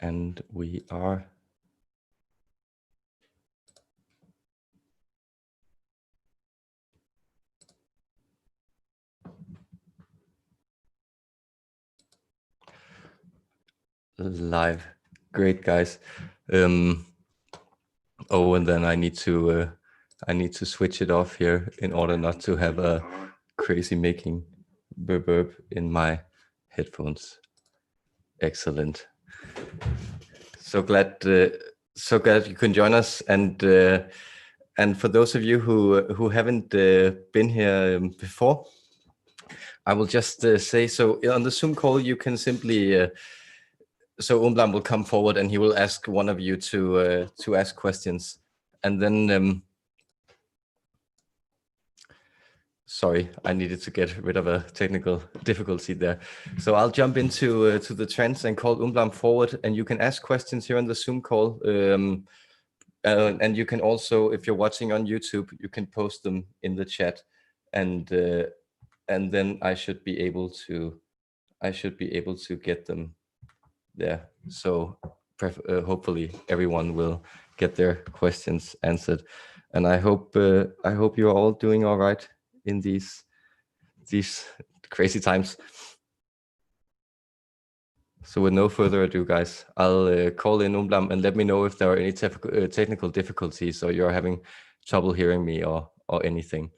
And we are live. Great, guys. Oh, and then I need to switch it off here in order not to have a crazy making burp in my headphones. Excellent. So glad you can join us, and for those of you who haven't been here before, I will just say, so on the Zoom call you can simply so Umblam will come forward and he will ask one of you to ask questions, and then sorry, I needed to get rid of a technical difficulty there. So I'll jump into to the trends and call Umblam forward, and you can ask questions here on the Zoom call. And you can also, if you're watching on YouTube, you can post them in the chat, and then I should be able to get them there. So hopefully everyone will get their questions answered, and I hope you're all doing all right in these crazy times. So with no further ado, guys, I'll call in Umblam and let me know if there are any technical difficulties or you're having trouble hearing me or anything.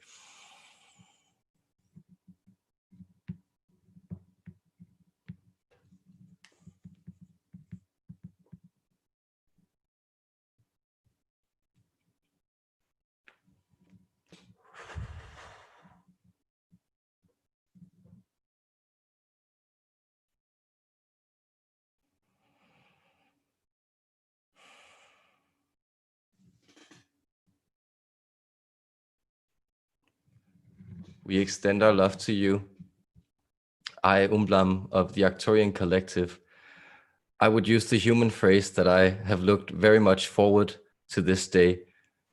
We extend our love to you. I, Umblam of the Arcturian Collective, I would use the human phrase that I have looked very much forward to this day.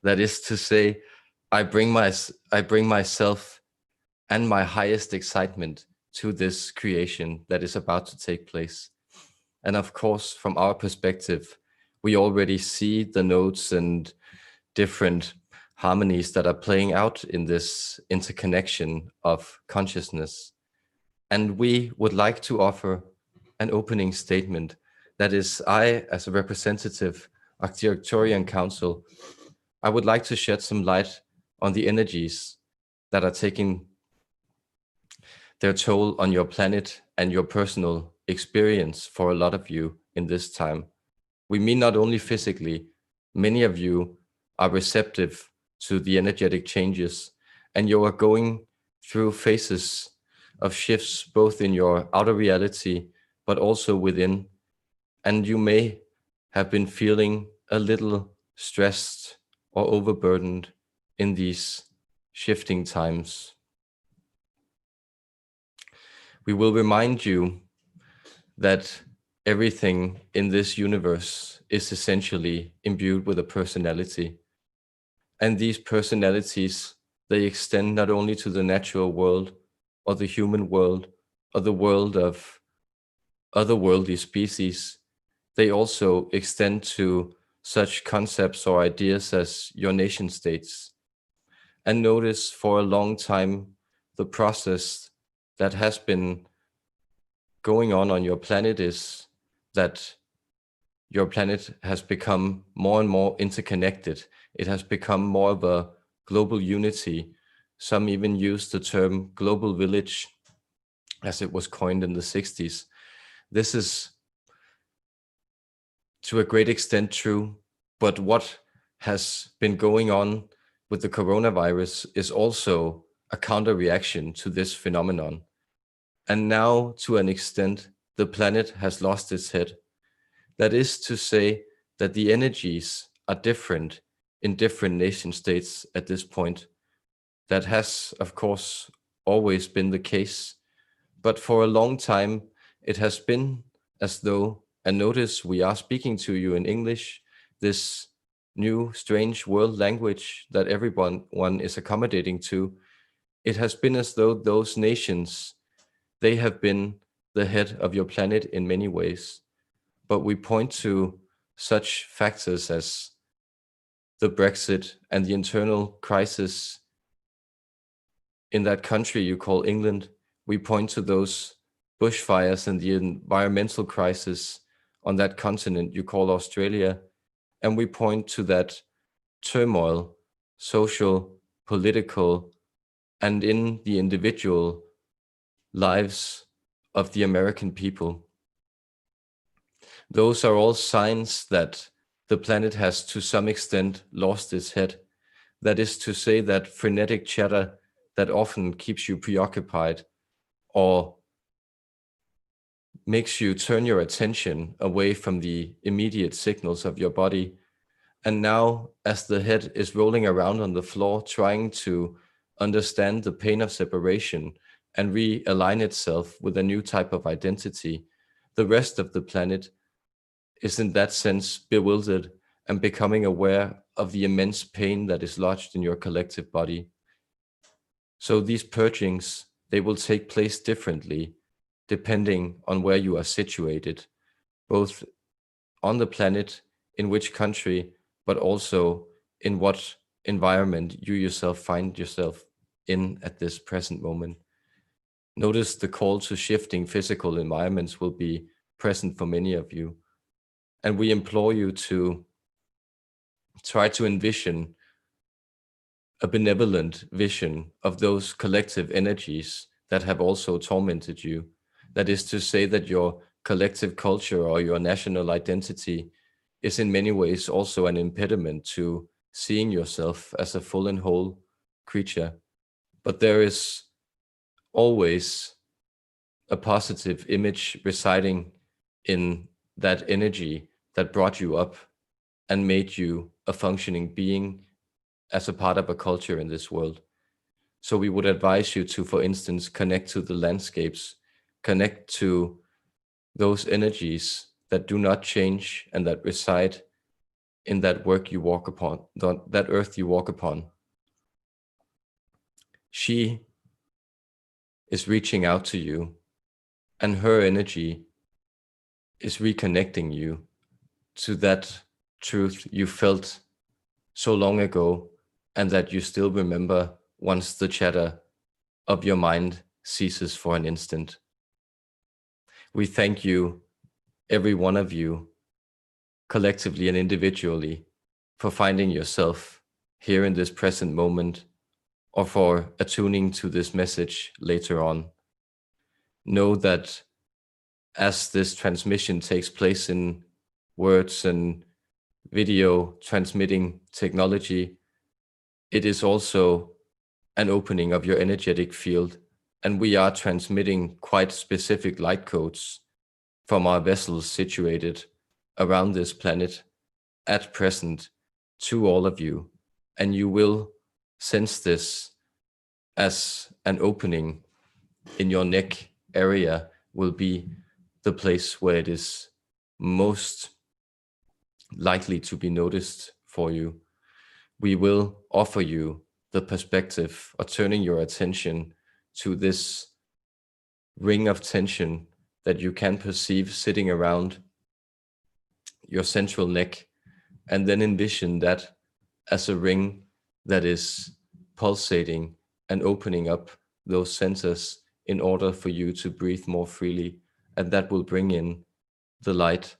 That is to say, I bring myself and my highest excitement to this creation that is about to take place. And of course, from our perspective, we already see the notes and different harmonies that are playing out in this interconnection of consciousness. And we would like to offer an opening statement. That is, I, as a representative of the Arcturian Council, I would like to shed some light on the energies that are taking their toll on your planet and your personal experience for a lot of you in this time. We mean not only physically, many of you are receptive to the energetic changes, and you are going through phases of shifts both in your outer reality but also within, and you may have been feeling a little stressed or overburdened in these shifting times. We will remind you that everything in this universe is essentially imbued with a personality. And these personalities, they extend not only to the natural world or the human world or the world of otherworldly species, they also extend to such concepts or ideas as your nation states. And notice for a long time the process that has been going on your planet is that your planet has become more and more interconnected. It has become more of a global unity. Some even use the term global village as it was coined in the 60s. This is to a great extent true, but what has been going on with the coronavirus is also a counter reaction to this phenomenon. And now, to an extent, the planet has lost its head. That is to say that the energies are different in different nation states at this point. That has, of course, always been the case. But for a long time, it has been as though, and notice we are speaking to you in English, this new strange world language that everyone is accommodating to. It has been as though those nations, they have been the head of your planet in many ways. but we point to such factors as the Brexit and the internal crisis in that country you call England. We point to those bushfires and the environmental crisis on that continent you call Australia. And we point to that turmoil, social, political, and in the individual lives of the American people. Those are all signs that the planet has to some extent lost its head. That is to say, that frenetic chatter that often keeps you preoccupied or makes you turn your attention away from the immediate signals of your body. And now, as the head is rolling around on the floor, trying to understand the pain of separation and realign itself with a new type of identity, the rest of the planet is in that sense bewildered and becoming aware of the immense pain that is lodged in your collective body. So these purgings, they will take place differently depending on where you are situated, both on the planet, in which country, but also in what environment you yourself find yourself in at this present moment. Notice the call to shifting physical environments will be present for many of you. And we implore you to try to envision a benevolent vision of those collective energies that have also tormented you. That is to say that your collective culture or your national identity is in many ways also an impediment to seeing yourself as a full and whole creature. But there is always a positive image residing in that energy that brought you up and made you a functioning being as a part of a culture in this world. So we would advise you to, for instance, connect to the landscapes, connect to those energies that do not change and that reside in that work you walk upon, that earth you walk upon. She is reaching out to you, and her energy is reconnecting you to that truth you felt so long ago and that you still remember once the chatter of your mind ceases for an instant. We thank you, every one of you, collectively and individually, for finding yourself here in this present moment or for attuning to this message later on. Know that as this transmission takes place in words and video transmitting technology, it is also an opening of your energetic field, and we are transmitting quite specific light codes from our vessels situated around this planet at present to all of you, and you will sense this as an opening in your neck area will be the place where it is most likely to be noticed for you. We will offer you the perspective of turning your attention to this ring of tension that you can perceive sitting around your central neck, and then envision that as a ring that is pulsating and opening up those centers in order for you to breathe more freely, and that will bring in the light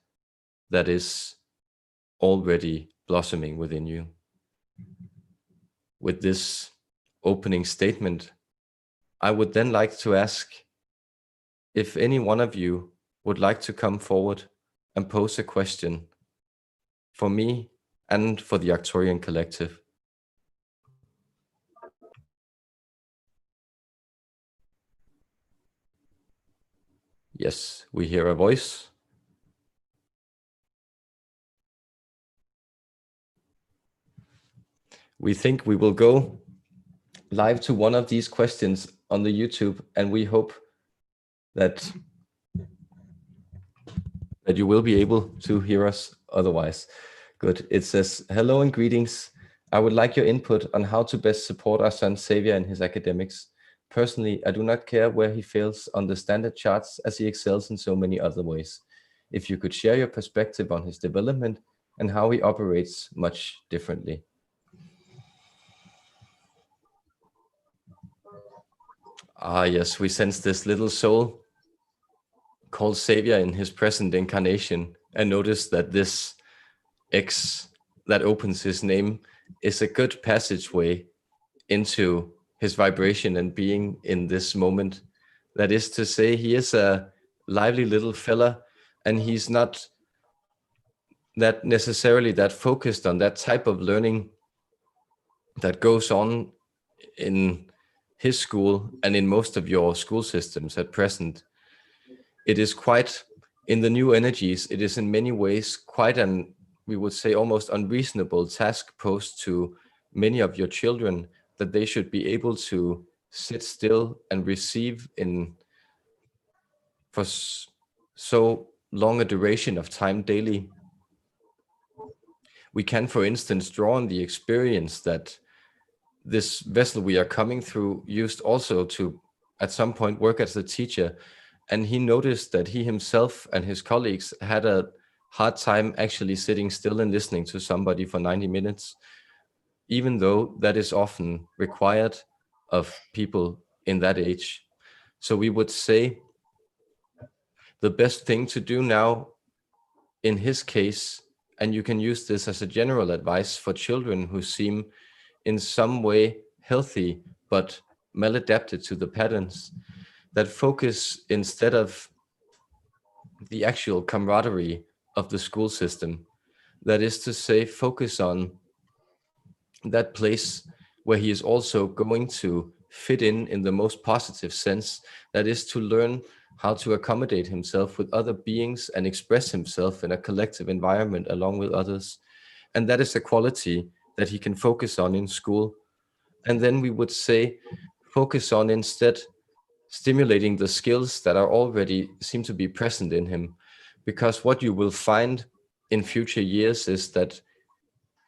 that is already blossoming within you. With this opening statement, I would then like to ask if any one of you would like to come forward and pose a question for me and for the Arcturian Collective. Yes, we hear a voice. We think we will go live to one of these questions on the YouTube, and we hope that you will be able to hear us otherwise. Good. It says, hello and greetings. I would like your input on how to best support our son Xavier in his academics. Personally, I do not care where he fails on the standard charts, as he excels in so many other ways. if you could share your perspective on his development and how he operates much differently. Ah, yes, we sense this little soul called Savior in his present incarnation, and notice that this X that opens his name is a good passageway into his vibration and being in this moment. That is to say, he is a lively little fella, and he's not that necessarily that focused on that type of learning that goes on in his school and in most of your school systems at present. It is quite, in the new energies, it is in many ways quite an, we would say, almost unreasonable task posed to many of your children, that they should be able to sit still and receive in for so long a duration of time daily. We can, for instance, draw on the experience that this vessel we are coming through used also to at some point work as a teacher, and he noticed that he himself and his colleagues had a hard time actually sitting still and listening to somebody for 90 minutes, even though that is often required of people in that age. So we would say the best thing to do now in his case, and you can use this as a general advice for children who seem in some way healthy but maladapted to the patterns, that focus instead of the actual camaraderie of the school system, that is to say, focus on that place where he is also going to fit in the most positive sense, that is to learn how to accommodate himself with other beings and express himself in a collective environment along with others. And that is a quality that he can focus on in school. And then we would say, focus on instead stimulating the skills that are already seem to be present in him. Because what you will find in future years is that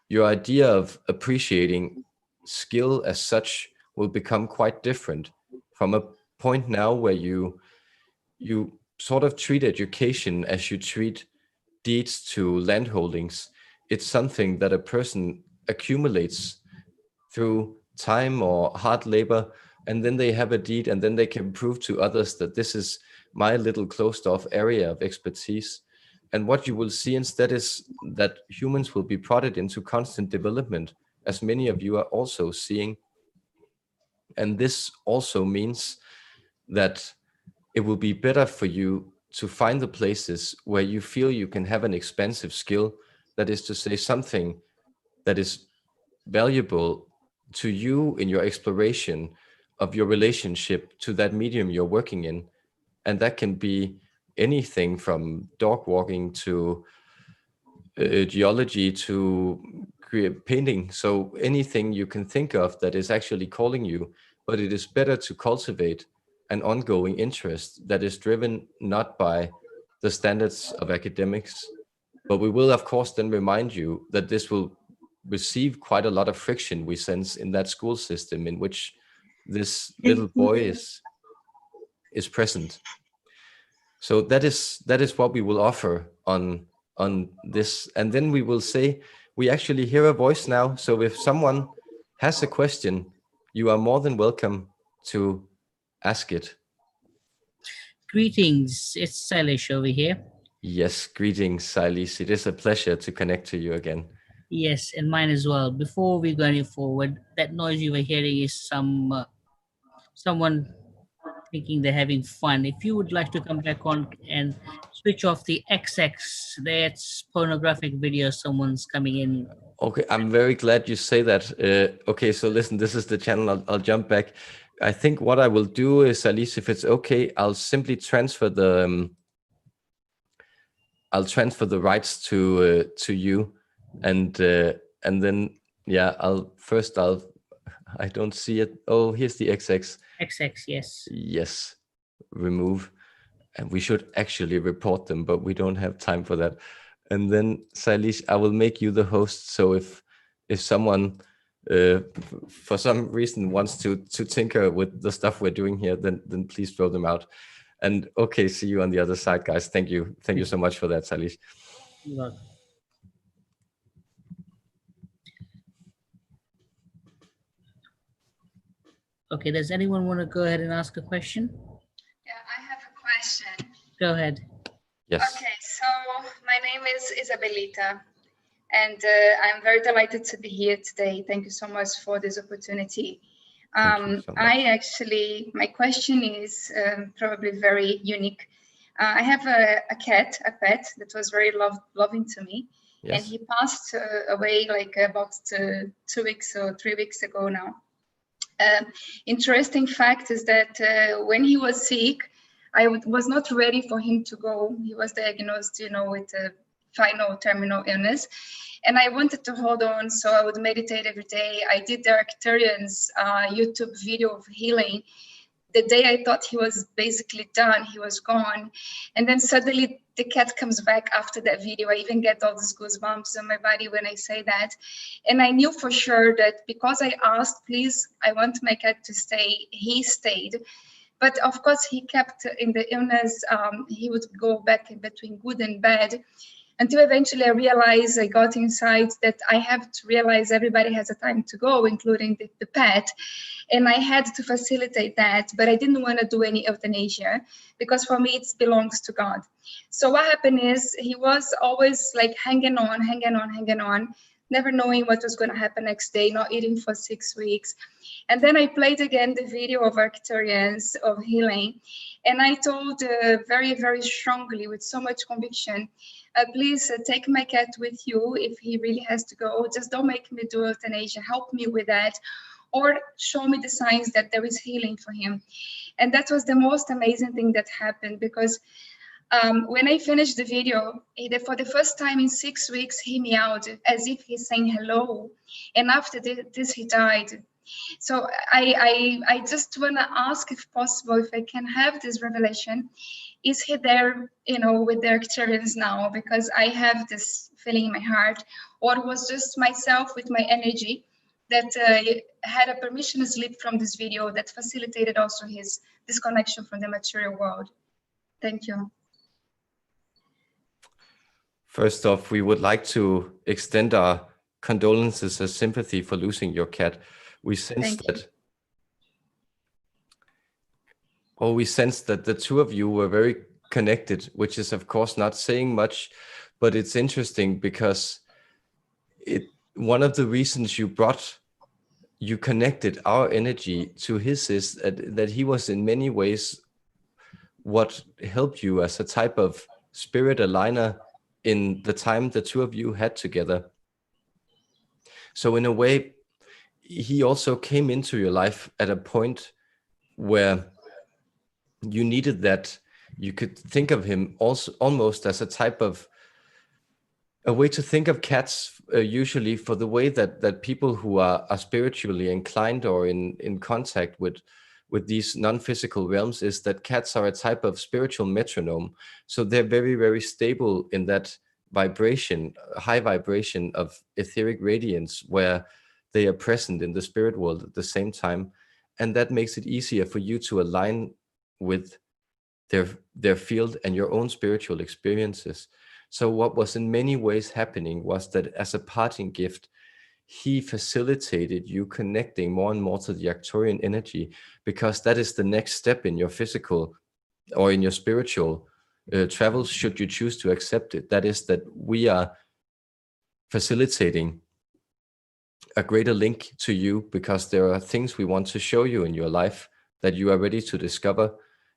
your idea of appreciating skill as such will become quite different from a point now where you sort of treat education as you treat deeds to landholdings. It's something that a person accumulates through time or hard labor, and then they have a deed, and then they can prove to others that this is my little closed off area of expertise. And what you will see instead is that humans will be prodded into constant development, as many of you are also seeing. And this also means that it will be better for you to find the places where you feel you can have an expansive skill, that is to say, something that is valuable to you in your exploration of your relationship to that medium you're working in. And that can be anything from dog walking to geology to painting. So anything you can think of that is actually calling you, but it is better to cultivate an ongoing interest that is driven not by the standards of academics. But we will, of course, then remind you that this will receive quite a lot of friction, we sense, in that school system in which this little boy is present. So that is what we will offer on this. And then we will say, we actually hear a voice now. So if someone has a question, you are more than welcome to ask it. Greetings, it's Salish over here. Yes, greetings, Silis. It is a pleasure to connect to you again. Yes, and mine as well. Before we go any forward, that noise you were hearing is someone thinking they're having fun. If you would like to come back on and switch off the XX, that's pornographic video. Someone's coming in. Okay, I'm very glad you say that. Okay, so listen, this is the channel. I'll jump back. I think what I will do is, at least if it's okay, I'll simply transfer the rights to you, and then yeah, I don't see it. Oh, here's the XX. XX, yes. Yes, remove, and we should actually report them, but we don't have time for that. And then Sailesh, I will make you the host. So if someone for some reason wants to tinker with the stuff we're doing here, then please throw them out. And okay, see you on the other side, guys. Thank you so much for that, Salish. You're welcome. Okay, does anyone want to go ahead and ask a question? Yeah, I have a question. Go ahead. Yes. Okay, so my name is Isabelita, and I'm very delighted to be here today. Thank you so much for this opportunity. Thank you so much. My question is probably very unique. I have a pet that was very loving to me, Yes. and he passed away like about 2 weeks or 3 weeks ago now. Interesting fact is that when he was sick, I was not ready for him to go. He was diagnosed, with a final terminal illness. And I wanted to hold on, so I would meditate every day. I did the Arcturians YouTube video of healing. The day I thought he was basically done, he was gone. And then suddenly the cat comes back after that video. I even get all these goosebumps on my body when I say that. And I knew for sure that because I asked, please, I want my cat to stay, he stayed. But of course, he kept in the illness. He would go back in between good and bad, until eventually I realized, I got insight that I have to realize everybody has a time to go, including the pet. And I had to facilitate that, but I didn't want to do any euthanasia because for me, it belongs to God. So what happened is he was always like hanging on, never knowing what was going to happen next day, not eating for 6 weeks. And then I played again the video of Arcturians of healing. And I told very, very strongly, with so much conviction, please take my cat with you if he really has to go. Just don't make me do euthanasia. Help me with that. Or show me the signs that there is healing for him. And that was the most amazing thing that happened, because when I finished the video, for the first time in 6 weeks, he meowed as if he's saying hello. And after this, he died. So I just want to ask, if possible, if I can have this revelation. Is he there, with the Arcturians now? Because I have this feeling in my heart, or it was just myself with my energy that had a permission slip from this video that facilitated also his disconnection from the material world. Thank you. First off, we would like to extend our condolences and sympathy for losing your cat. We sense that the two of you were very connected, which is of course not saying much, but it's interesting because one of the reasons you connected our energy to his is that he was in many ways what helped you as a type of spirit aligner in the time the two of you had together. So in a way, he also came into your life at a point where you needed that. You could think of him also almost as a type of a way to think of cats, usually for the way that people who are spiritually inclined or in contact with these non-physical realms, is that cats are a type of spiritual metronome. So they're very, very stable in that vibration, high vibration of etheric radiance, where they are present in the spirit world at the same time. And that makes it easier for you to align with their field and your own spiritual experiences. So what was in many ways happening was that as a parting gift, he facilitated you connecting more and more to the Arcturian energy, because that is the next step in your physical or in your spiritual travels, should you choose to accept it. That is that we are facilitating a greater link to you, because there are things we want to show you in your life that you are ready to discover.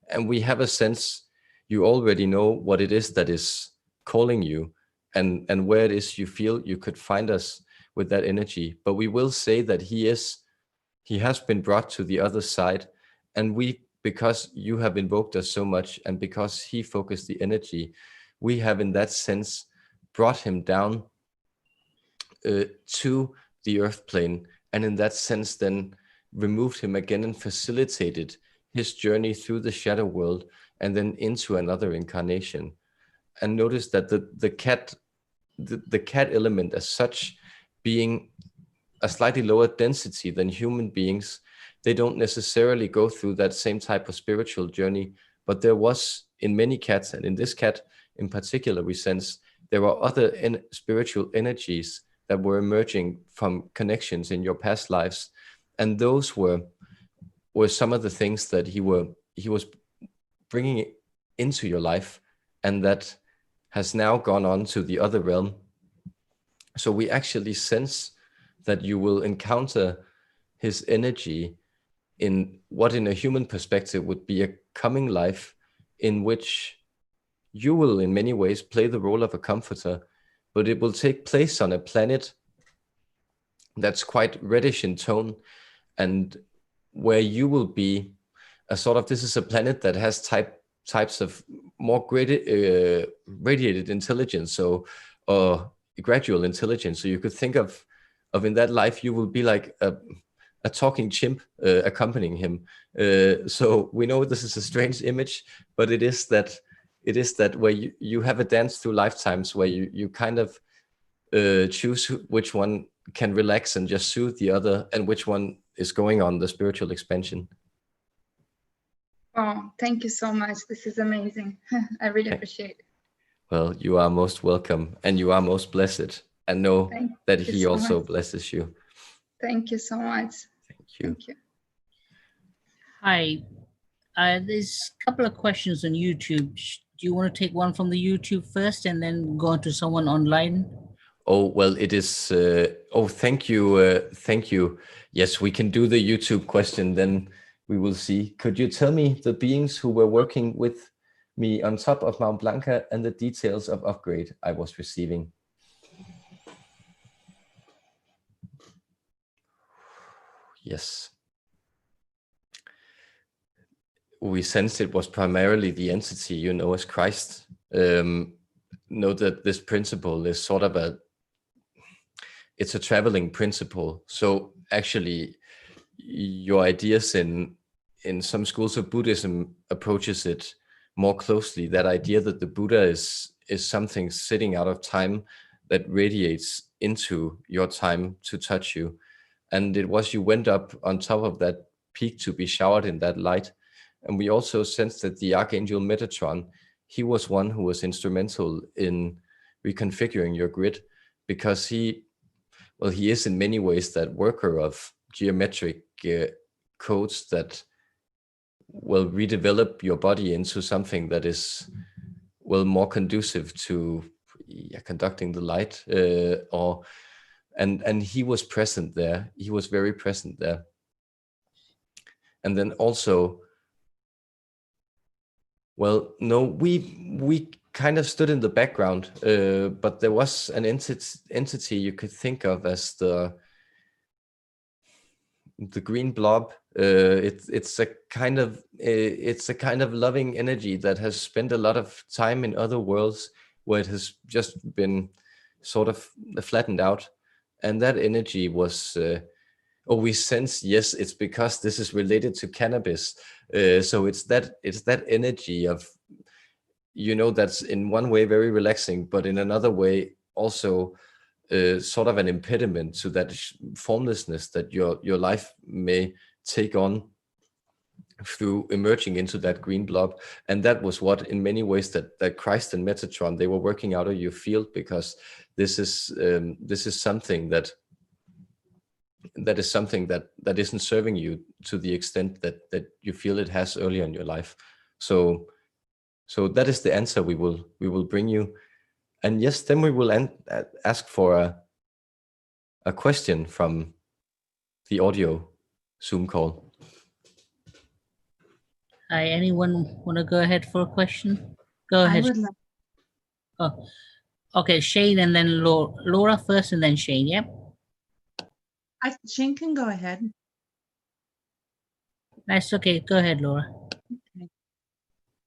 And we have a sense you already know what it is that is calling you, and where it is you feel you could find us with that energy. But we will say that he has been brought to the other side, and because you have invoked us so much, and because he focused the energy, we have in that sense brought him down to the earth plane, and in that sense then removed him again and facilitated his journey through the shadow world and then into another incarnation. And notice that the cat element as such, being a slightly lower density than human beings, they don't necessarily go through that same type of spiritual journey, but there was in many cats, and in this cat in particular, we sense there were other spiritual energies that were emerging from connections in your past lives, and those were some of the things that he was bringing into your life, and that has now gone on to the other realm. So we actually sense that you will encounter his energy in what in a human perspective would be a coming life, in which you will in many ways play the role of a comforter, but it will take place on a planet that's quite reddish in tone, and where you will be a sort of, this is a planet that has types of more radiated intelligence, so gradual intelligence. So you could think of in that life, you will be like a talking chimp accompanying him. So we know this is a strange image, but it is that where you have a dance through lifetimes, where you kind of choose which one can relax and just soothe the other, and which one is going on the spiritual expansion. Oh, thank you so much. This is amazing. I really appreciate it. Well, you are most welcome, and you are most blessed, and know that he also blesses you. Thank you so much. Thank you. Thank you. Hi, there's a couple of questions on YouTube. Do you want to take one from the YouTube first and then go on to someone online? Oh, well, it is. Thank you. Thank you. Yes, we can do the YouTube question, then we will see. Could you tell me the beings who were working with me on top of Mount Blanca and the details of upgrade I was receiving? Yes. We sensed it was primarily the entity you know as Christ. Know that this principle is sort of it's a traveling principle. So actually, your ideas in some schools of Buddhism approaches it more closely. That idea that the Buddha is something sitting out of time that radiates into your time to touch you. And it was you went up on top of that peak to be showered in that light. And we also sensed that the Archangel Metatron, he was one who was instrumental in reconfiguring your grid, because he is in many ways that worker of geometric codes that will redevelop your body into something that is more conducive to conducting the light. And he was present there. He was very present there. And then also, we kind of stood in the background, but there was an entity you could think of as the green blob. It's a kind of loving energy that has spent a lot of time in other worlds where it has just been sort of flattened out, and that energy was. We sense, yes, it's because this is related to cannabis. So it's that energy of, that's in one way very relaxing, but in another way also sort of an impediment to that formlessness that your life may take on through emerging into that green blob. And that was what, in many ways, that Christ and Metatron, they were working out of your field, because this is something that isn't serving you to the extent that you feel it has earlier in your life. So that is the answer we will bring you. And yes, then we will ask for a question from the audio Zoom call. Hi, anyone want to go ahead for a question? Go ahead. Oh, okay, Shane, and then Laura first, and then Shane. Yep. Shane can go ahead. That's okay. Go ahead, Laura. Okay.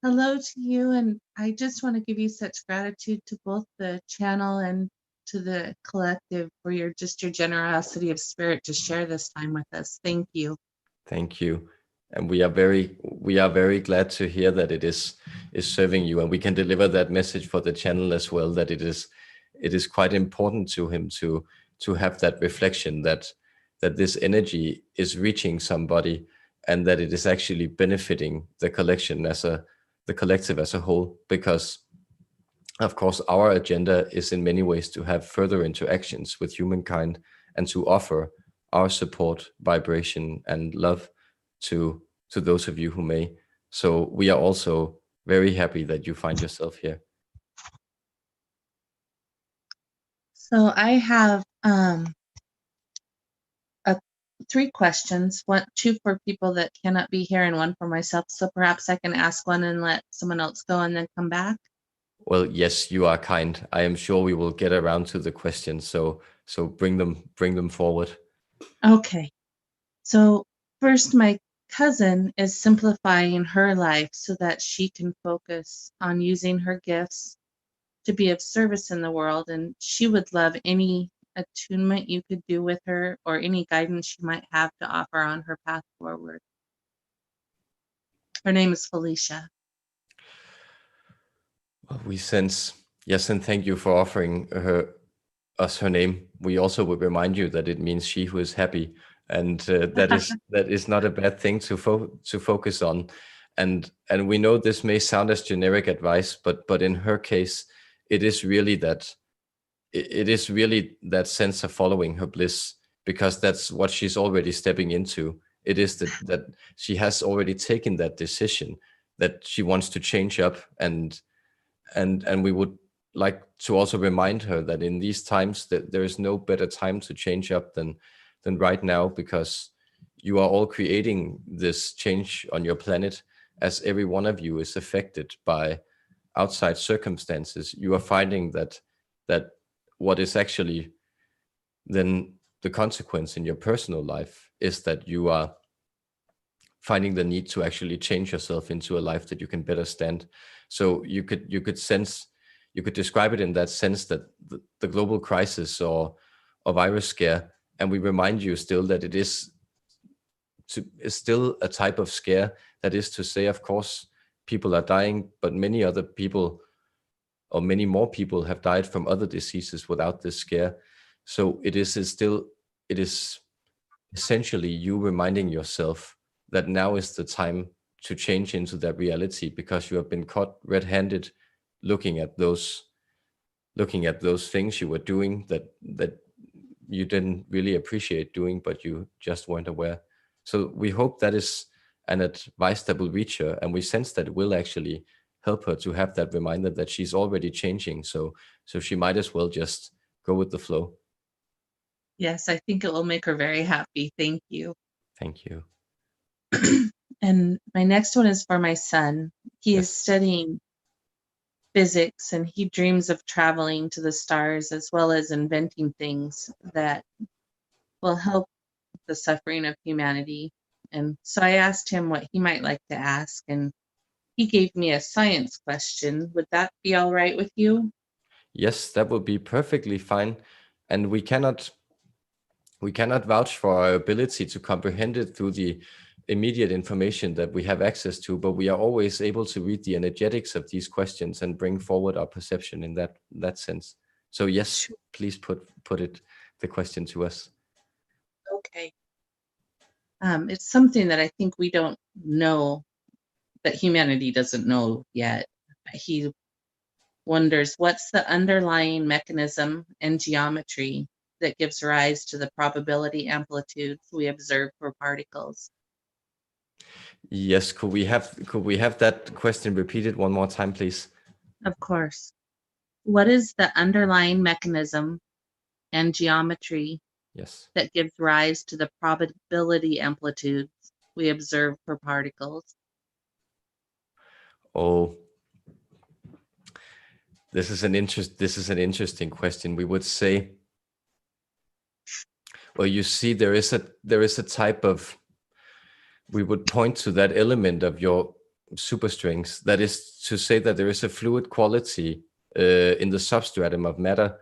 Hello to you, and I just want to give you such gratitude to both the channel and to the collective for your generosity of spirit to share this time with us. Thank you. Thank you. And we are very glad to hear that it is serving you, and we can deliver that message for the channel as well, that it is quite important to him to have that reflection that this energy is reaching somebody, and that it is actually benefiting the collection as the collective as a whole, because of course our agenda is in many ways to have further interactions with humankind and to offer our support, vibration, and love to those of you who may. So we are also very happy that you find yourself here. So I have three questions, two for people that cannot be here and one for myself. So perhaps I can ask one and let someone else go and then come back. Well, yes, you are kind. I am sure we will get around to the questions. So bring them forward. Okay. So first, my cousin is simplifying her life so that she can focus on using her gifts to be of service in the world. And she would love any attunement you could do with her or any guidance she might have to offer on her path forward. Her name is Felicia. Well, we sense, yes, and thank you for offering us her name. We also would remind you that it means she who is happy, and that is not a bad thing to focus on. And we know this may sound as generic advice, but in her case, it is really that sense of following her bliss, because that's what she's already stepping into. It is that she has already taken that decision that she wants to change up, and we would like to also remind her that in these times that there is no better time to change up than right now, because you are all creating this change on your planet, as every one of you is affected by outside circumstances. You are finding that what is actually then the consequence in your personal life is that you are finding the need to actually change yourself into a life that you can better stand. So you could describe it in that sense, that the global crisis or virus scare, and we remind you still that it is still a type of scare. That is to say, of course, people are dying, but many other people, or many more people, have died from other diseases without this scare. So it is essentially you reminding yourself that now is the time to change into that reality, because you have been caught red-handed looking at those things you were doing that you didn't really appreciate doing, but you just weren't aware. So we hope that is an advice that will reach her, and we sense that it will actually help her to have that reminder that she's already changing. So she might as well just go with the flow. Yes, I think it will make her very happy. Thank you. Thank you. And my next one is for my son. He Yes. is studying physics, and he dreams of traveling to the stars as well as inventing things that will help the suffering of humanity. And so I asked him what he might like to ask, and he gave me a science question. Would that be all right with you? Yes, that would be perfectly fine. And we cannot vouch for our ability to comprehend it through the immediate information that we have access to, but we are always able to read the energetics of these questions and bring forward our perception in that sense. So yes, please put the question to us. Okay. It's something that I think we don't know, that humanity doesn't know yet. He wonders, what's the underlying mechanism and geometry that gives rise to the probability amplitudes we observe for particles? Yes, could we have that question repeated one more time, please? Of course. What is the underlying mechanism and geometry Yes. that gives rise to the probability amplitudes we observe for particles? Oh, this is an interesting question. We would say, well, you see, there is a type of, we would point to that element of your superstrings. That is to say that there is a fluid quality in the substratum of matter.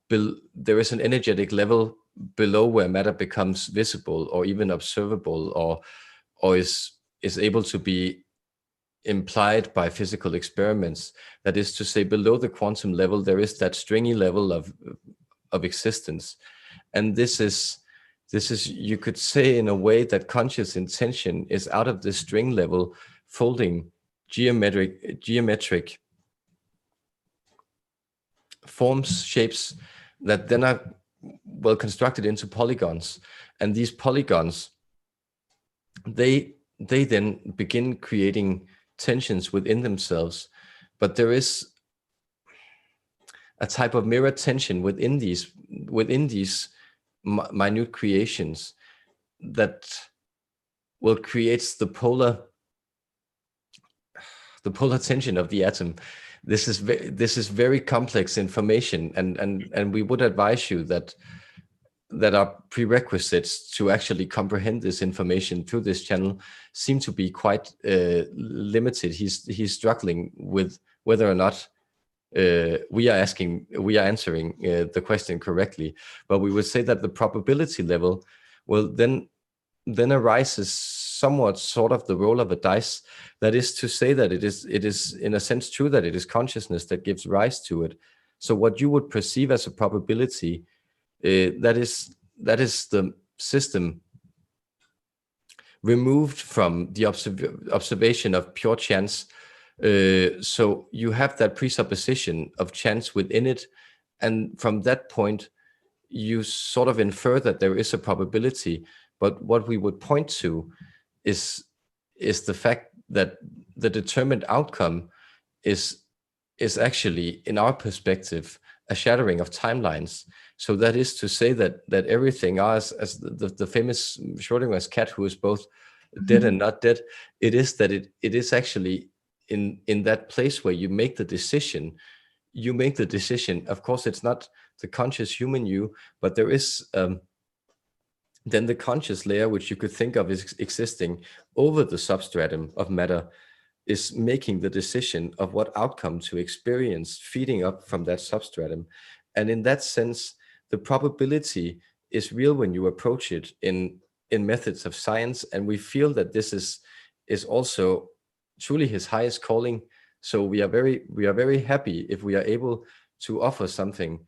There is an energetic level below where matter becomes visible or even observable, or is able to be implied by physical experiments. That is to say, below the quantum level, there is that stringy level of existence. And this is, you could say in a way that conscious intention is out of the string level, folding geometric forms, shapes that then are well constructed into polygons, and these polygons, they then begin creating tensions within themselves. But there is a type of mirror tension within these minute creations that will create the polar tension of the atom. This is very complex information, and we would advise you that our prerequisites to actually comprehend this information through this channel seem to be quite limited. He's struggling with whether or not we are answering the question correctly. But we would say that the probability level will then arises somewhat sort of the roll of a dice. That is to say that it is in a sense true that it is consciousness that gives rise to it. So what you would perceive as a probability, that is the system removed from the observation of pure chance. So you have that presupposition of chance within it, and from that point you sort of infer that there is a probability. But what we would point to is the fact that the determined outcome is actually, in our perspective, a shattering of timelines. So that is to say that everything, as the famous Schrodinger's cat, who is both dead and not dead, it is that it is actually in that place where you make the decision. You make the decision. Of course, it's not the conscious human you, but there is then the conscious layer, which you could think of as existing over the substratum of matter, is making the decision of what outcome to experience, feeding up from that substratum. And in that sense, the probability is real when you approach it in methods of science. And we feel that this is also truly his highest calling. So we are very happy if we are able to offer something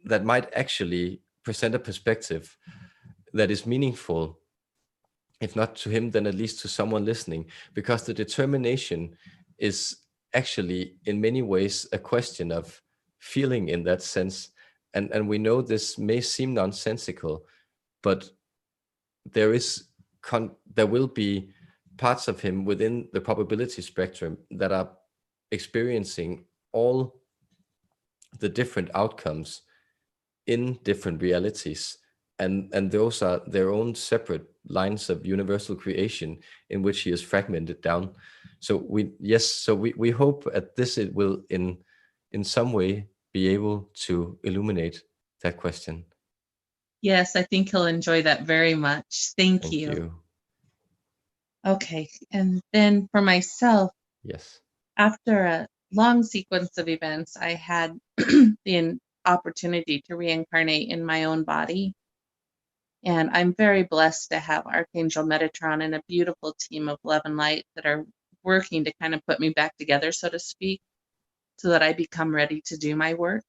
that might actually present a perspective that is meaningful, if not to him, then at least to someone listening, because the determination is actually in many ways a question of feeling in that sense. And we know this may seem nonsensical, but there will be parts of him within the probability spectrum that are experiencing all the different outcomes in different realities, and those are their own separate lines of universal creation in which he is fragmented down. So we hope at this it will in some way be able to illuminate that question. Yes, I think he'll enjoy that very much. Thank you. You. Okay, and then for myself, Yes. after a long sequence of events, I had the opportunity to reincarnate in my own body. And I'm very blessed to have Archangel Metatron and a beautiful team of love and light that are working to kind of put me back together, so to speak, so that I become ready to do my work,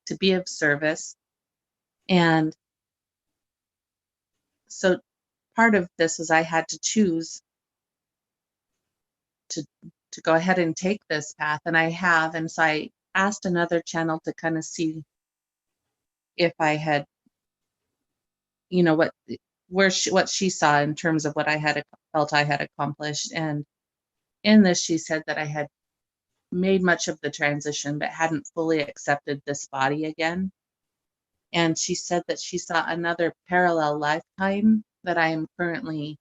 to be of service. And so part of this is I had to choose to go ahead and take this path, and I have. And so I asked another channel to kind of see if I had, what she saw in terms of what I had felt I had accomplished. And in this, she said that I had made much of the transition, but hadn't fully accepted this body again. And she said that she saw another parallel lifetime that I am currently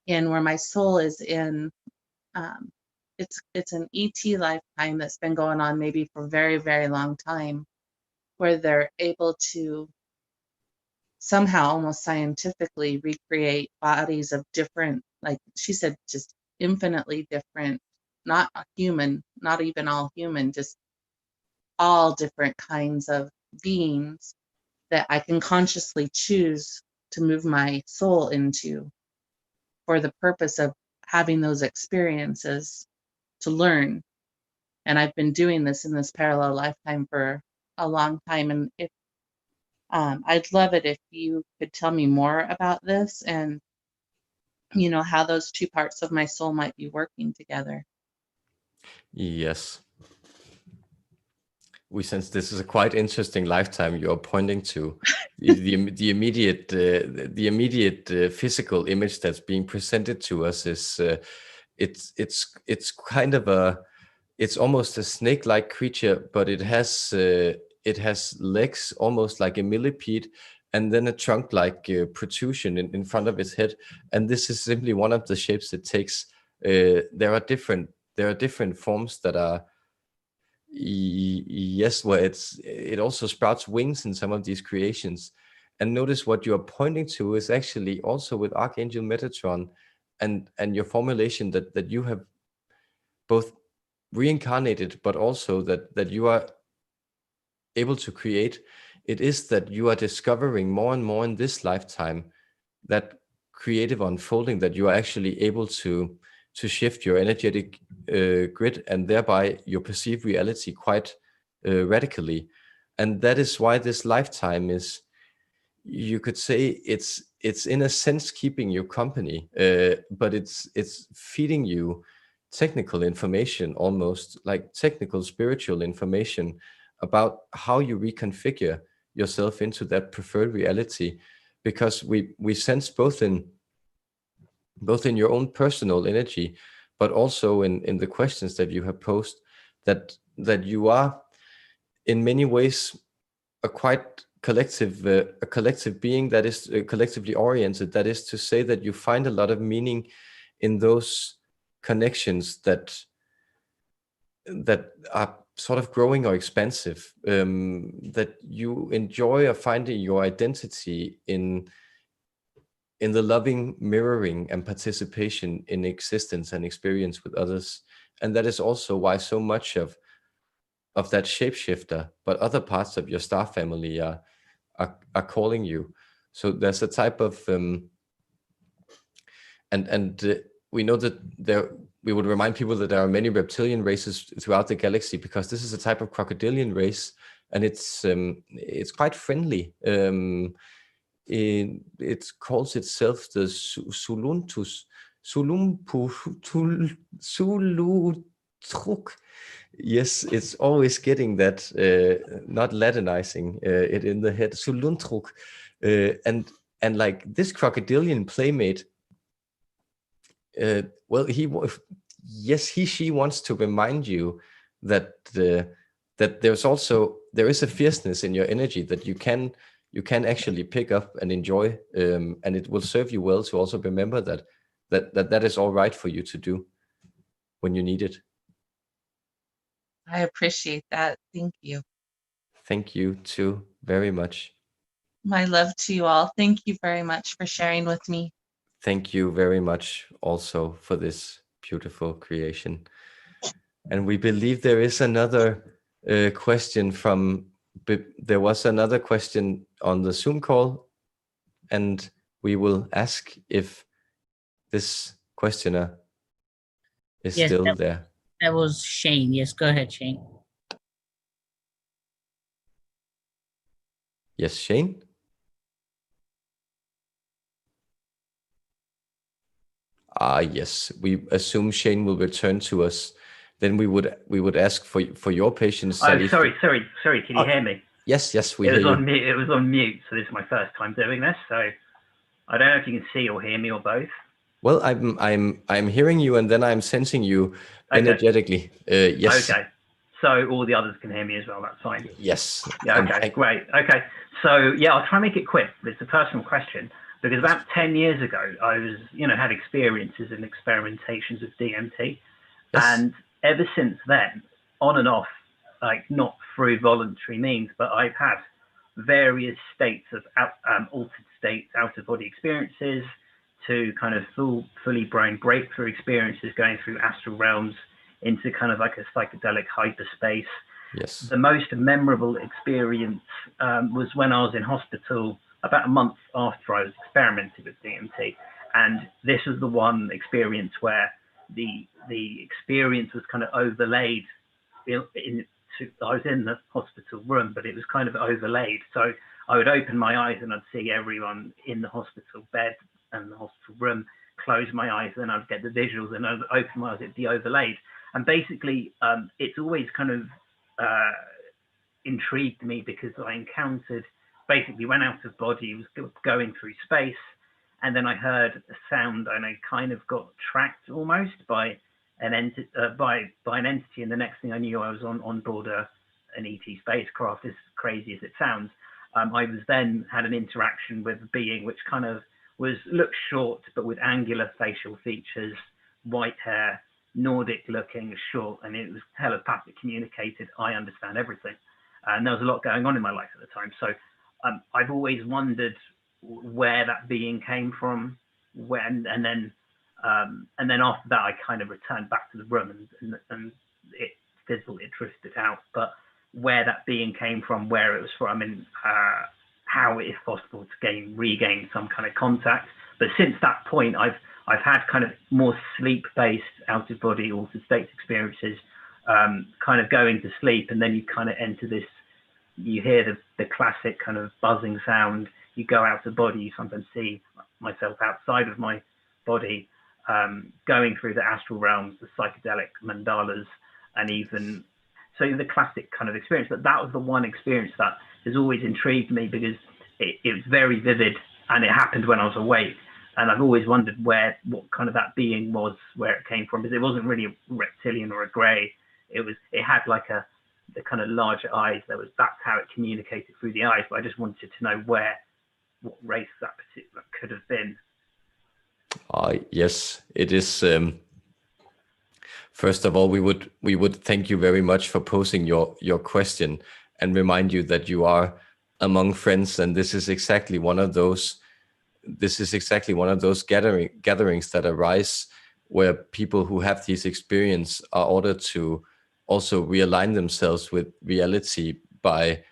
in, where my soul is in. It's an ET lifetime that's been going on maybe for a very, very long time, where they're able to somehow almost scientifically recreate bodies of different, like she said, just infinitely different, not human, not even all human, just all different kinds of beings that I can consciously choose to move my soul into for the purpose of having those experiences to learn. And I've been doing this in this parallel lifetime for a long time. And if I'd love it if you could tell me more about this and you know, how those two parts of my soul might be working together. Yes. We sense this is a quite interesting lifetime you're pointing to. The immediate physical image that's being presented to us is it's kind of it's almost a snake-like creature, but it has legs almost like a millipede, and then a trunk-like protrusion in front of its head. And this is simply one of the shapes it takes. There are different forms that are yes, where it also sprouts wings in some of these creations. And notice what you are pointing to is actually also with Archangel Metatron and your formulation that you have both reincarnated, but also that you are able to create. It is that you are discovering more and more in this lifetime that creative unfolding, that you are actually able to shift your energetic grid and thereby your perceived reality quite radically. And that is why this lifetime is, you could say, it's in a sense keeping you company, but it's feeding you technical information, almost like technical spiritual information about how you reconfigure yourself into that preferred reality. Because we sense both in your own personal energy, but also in the questions that you have posed, that you are in many ways a quite a collective being that is collectively oriented. That is to say that you find a lot of meaning in those connections that are sort of growing or expansive, that you enjoy or finding your identity in the loving mirroring and participation in existence and experience with others. And that is also why so much of that shapeshifter, but other parts of your star family are calling you. So there's a type of we know that we would remind people that there are many reptilian races throughout the galaxy, because this is a type of crocodilian race, and it's quite friendly. It calls itself the Sulutruk. Yes, it's always getting that, not Latinizing it in the head. Suluntruk. And like this crocodilian playmate, well, she wants to remind you that that there is a fierceness in your energy that you can actually pick up and enjoy, and it will serve you well to also remember that is all right for you to do when you need it. I appreciate that. Thank you. Thank you too very much. My love to you all. Thank you very much for sharing with me. Thank you very much also for this beautiful creation. And we believe there is another question there was another question on the Zoom call, and we will ask if this questioner is still there. That was Shane. Yes, go ahead, Shane. Yes, Shane? Yes, we assume Shane will return to us. Then we would ask for your patience. Oh, sorry. Can you hear me? Yes, we hear you. It was on mute, so this is my first time doing this. So I don't know if you can see or hear me or both. Well, I'm hearing you, and then I'm sensing you energetically. Yes. Okay. So all the others can hear me as well. That's fine. Yes. Yeah. Okay. Great. Okay. So yeah, I'll try and make it quick. But it's a personal question, because about 10 years ago, I was, had experiences and experimentations with DMT, and ever since then, on and off, like not through voluntary means, but I've had various states of altered states, out of body experiences, to kind of fully brain breakthrough experiences, going through astral realms into kind of like a psychedelic hyperspace. Yes. The most memorable experience was when I was in hospital about a month after I was experimenting with DMT. And this was the one experience where the experience was kind of overlaid. I was in the hospital room, but it was kind of overlaid. So I would open my eyes and I'd see everyone in the hospital bed and the hospital room close my eyes, then I'd get the visuals, and I'd open my eyes, it'd be overlaid. And basically, it's always kind of intrigued me, because I encountered, basically went out of body, was going through space, and then I heard a sound, and I kind of got tracked almost by an entity, and the next thing I knew, I was on board an ET spacecraft, as crazy as it sounds. I was then had an interaction with a being which kind of looked short, but with angular facial features, white hair, Nordic looking, short, and it was telepathic, communicated, I understand everything. And there was a lot going on in my life at the time. So I've always wondered where that being came from, and then after that, I kind of returned back to the room, and it fizzled, it drifted out. But where that being came from, where it was from, and how, if possible, to regain some kind of contact. But since that point, I've had kind of more sleep-based, out-of-body, altered states experiences, kind of going to sleep, and then you kind of enter this, you hear the classic kind of buzzing sound, you go out of body, you sometimes see myself outside of my body, going through the astral realms, the psychedelic mandalas, and even, so the classic kind of experience. But that was the one experience that has always intrigued me, because it was very vivid, and it happened when I was awake. And I've always wondered what kind of that being was, where it came from, because it wasn't really a reptilian or a grey. It had like the kind of larger eyes. That's how it communicated through the eyes. But I just wanted to know what race that could have been. Yes, it is. First of all, we would thank you very much for posing your question, and remind you that you are among friends, and this is exactly one of those gatherings that arise where people who have these experiences are ordered to also realign themselves with reality by,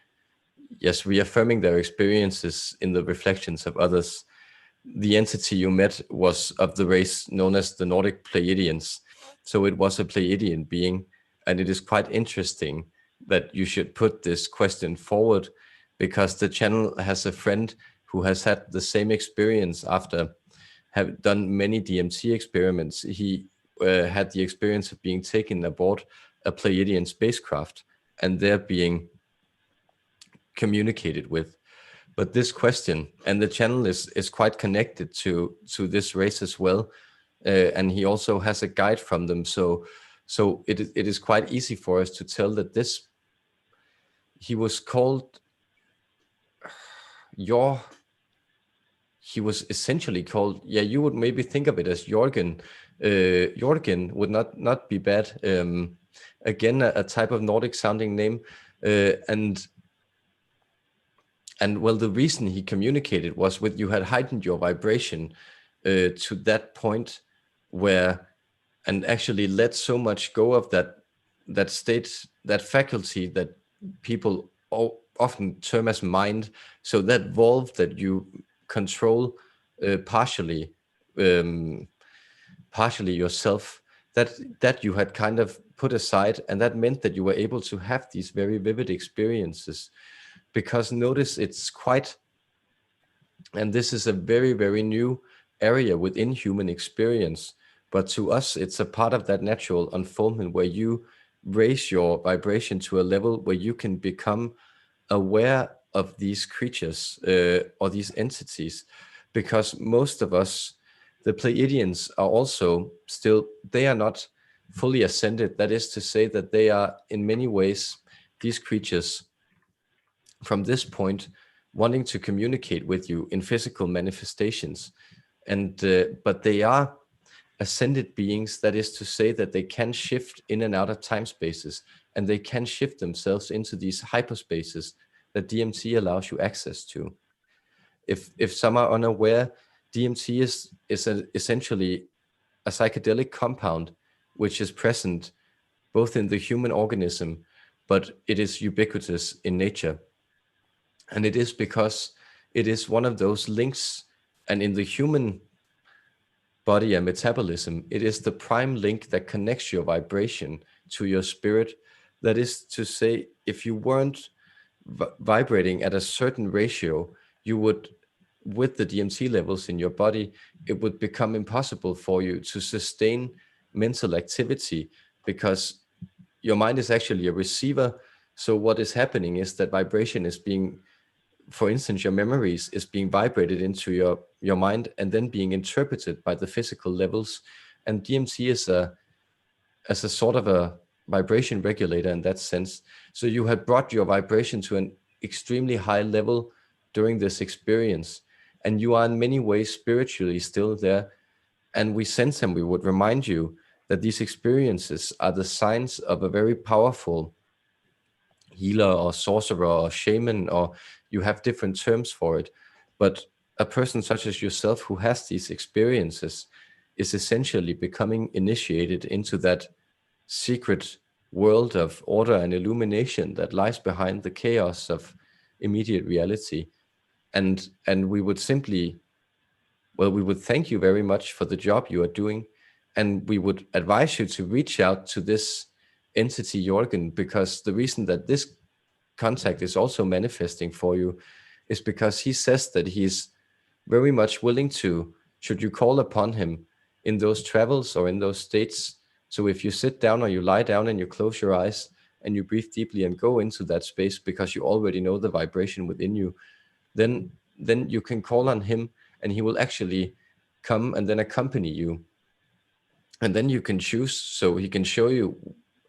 yes, reaffirming their experiences in the reflections of others. The entity you met was of the race known as the Nordic Pleiadians. So it was a Pleiadian being, and it is quite interesting that you should put this question forward, because the channel has a friend who has had the same experience after have done many DMT experiments. He had the experience of being taken aboard a Pleiadian spacecraft, and they're being communicated with. But this question, and the channel is quite connected to this race as well, and he also has a guide from them. So it is quite easy for us to tell that he was called he was essentially called, you would maybe think of it as Jorgen. Jorgen would not be bad. Again, a type of Nordic sounding name, and well, the reason he communicated was with you had heightened your vibration to that point where, and actually let so much go of that state, that faculty that people often term as mind. So that valve that you control partially yourself, that you had kind of put aside, and that meant that you were able to have these very vivid experiences. Because notice, it's quite, and this is a very, very new area within human experience, but to us it's a part of that natural unfoldment where you raise your vibration to a level where you can become aware of these creatures or these entities. Because most of us, the Pleiadians, are also still, they are not fully ascended. That is to say that they are in many ways, these creatures from this point, wanting to communicate with you in physical manifestations. And but they are ascended beings. That is to say that they can shift in and out of time spaces, and they can shift themselves into these hyperspaces that DMT allows you access to. If some are unaware, DMT is essentially a psychedelic compound which is present both in the human organism, but it is ubiquitous in nature. And it is because it is one of those links, and in the human body and metabolism, it is the prime link that connects your vibration to your spirit. That is to say, if you weren't vibrating at a certain ratio, you would with the DMT levels in your body, it would become impossible for you to sustain mental activity, because your mind is actually a receiver. So what is happening is that vibration is being, for instance, your memories is being vibrated into your mind and then being interpreted by the physical levels. And DMT is as a sort of a vibration regulator in that sense. So you had brought your vibration to an extremely high level during this experience, and you are in many ways spiritually still there. And we sense, and we would remind you that these experiences are the signs of a very powerful healer or sorcerer or shaman, or you have different terms for it. But a person such as yourself who has these experiences is essentially becoming initiated into that secret world of order and illumination that lies behind the chaos of immediate reality. And we would simply, well, we would thank you very much for the job you are doing, and we would advise you to reach out to this entity, Jorgen, because the reason that this contact is also manifesting for you is because he says that he's very much willing to, should you call upon him in those travels or in those states. So if you sit down or you lie down and you close your eyes and you breathe deeply and go into that space because you already know the vibration within you, then you can call on him and he will actually come and then accompany you. And then you can choose, so he can show you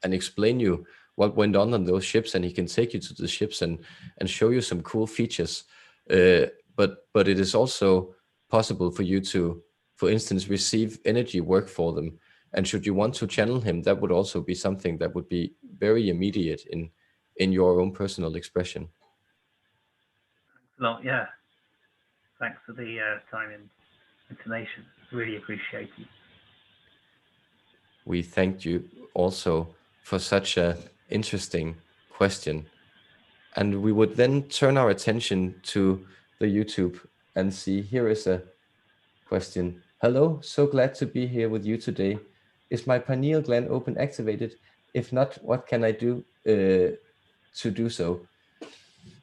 and explain you what went on those ships, and he can take you to the ships and show you some cool features. But it is also possible for you to, for instance, receive energy work for them. And should you want to channel him, that would also be something that would be very immediate in your own personal expression. Well, yeah. Thanks for the time and information. Really appreciate it. We thank you also for such an interesting question. And we would then turn our attention to the YouTube and see, here is a question. Hello, so glad to be here with you today. Is my pineal gland open activated? If not, what can I do to do so?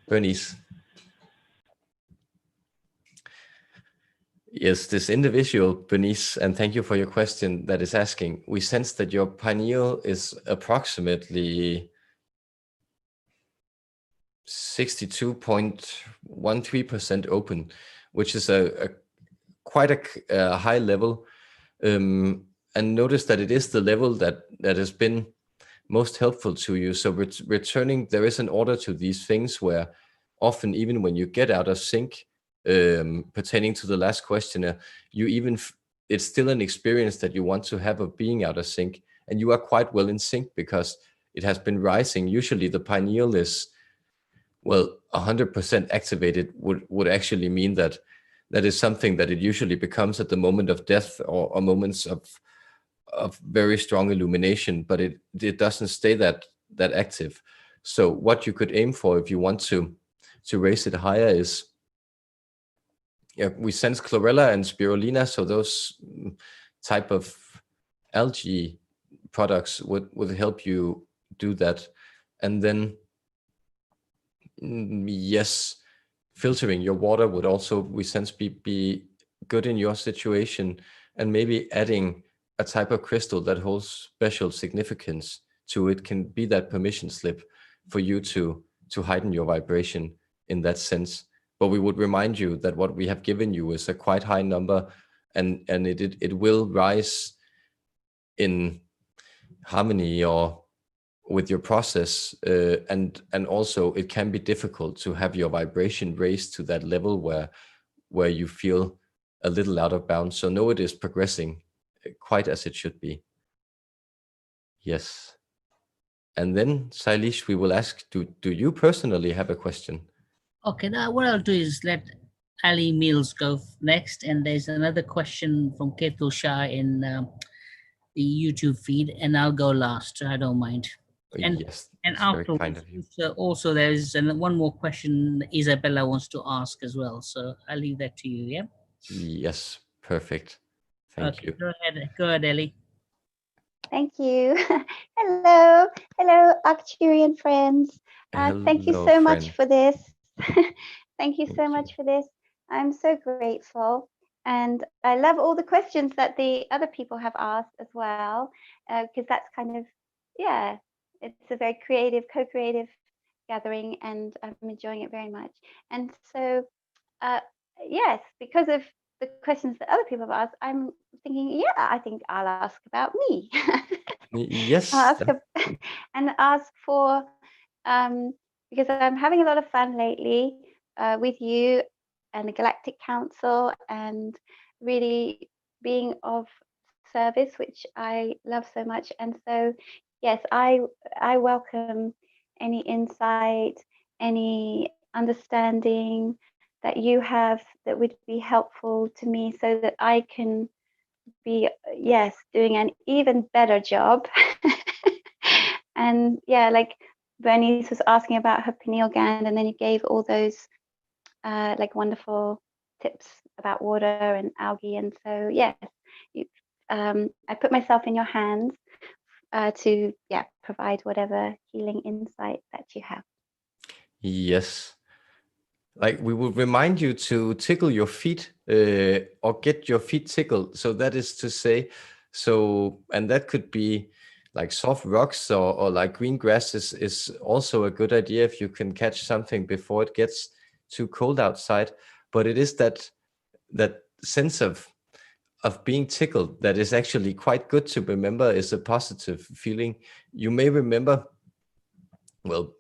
Bernice. Yes, this individual, Bernice, and thank you for your question, that is asking, we sense that your pineal is approximately 62.13% open, which is quite a high level. And notice that it is the level that has been most helpful to you. So returning, there is an order to these things where often, even when you get out of sync, pertaining to the last questioner, it's still an experience that you want to have of being out of sync, and you are quite well in sync because it has been rising. Usually the pineal is, well, 100% activated would actually mean that is something that it usually becomes at the moment of death or moments of very strong illumination, but it doesn't stay that active. So what you could aim for if you want to raise it higher is, yeah, we sense chlorella and spirulina, so those type of algae products would help you do that. And then, yes, filtering your water would also, we sense, be good in your situation, and maybe adding a type of crystal that holds special significance to it can be that permission slip for you to heighten your vibration in that sense. But we would remind you that what we have given you is a quite high number, and it will rise in harmony or with your process, and also it can be difficult to have your vibration raised to that level where you feel a little out of bounds. So no, it is progressing quite as it should be. Yes. And then, Sailish, we will ask, do you personally have a question? Okay, now what I'll do is let Ali Mills go next, and there's another question from Ketul Shah in the YouTube feed, and I'll go last. I don't mind. And yes, and afterwards, kind of also there's one more question Isabella wants to ask as well. So I'll leave that to you. Yeah. Yes, perfect. Thank you. Go ahead, Ellie. Thank you. Hello, Arcturian friends. Thank you so much for this. Thank you so much for this. I'm so grateful. And I love all the questions that the other people have asked as well, because that's kind of, yeah, it's a very creative, co-creative gathering, and I'm enjoying it very much. And so, yes, because of the questions that other people have asked, I'm thinking, yeah, I think I'll ask about me. Yes. I'll ask and ask for, because I'm having a lot of fun lately with you and the Galactic Council, and really being of service, which I love so much. And so, yes, I welcome any insight, any understanding that you have that would be helpful to me, so that I can be, yes, doing an even better job. And yeah, like Bernice was asking about her pineal gland, and then you gave all those like wonderful tips about water and algae. And so yes, you, I put myself in your hands to provide whatever healing insight that you have. Yes. Like, we will remind you to tickle your feet, or get your feet tickled. So that is to say, and that could be like soft rocks, or like green grass is also a good idea if you can catch something before it gets too cold outside. But it is that sense of being tickled that is actually quite good to remember, is a positive feeling. You may remember, well,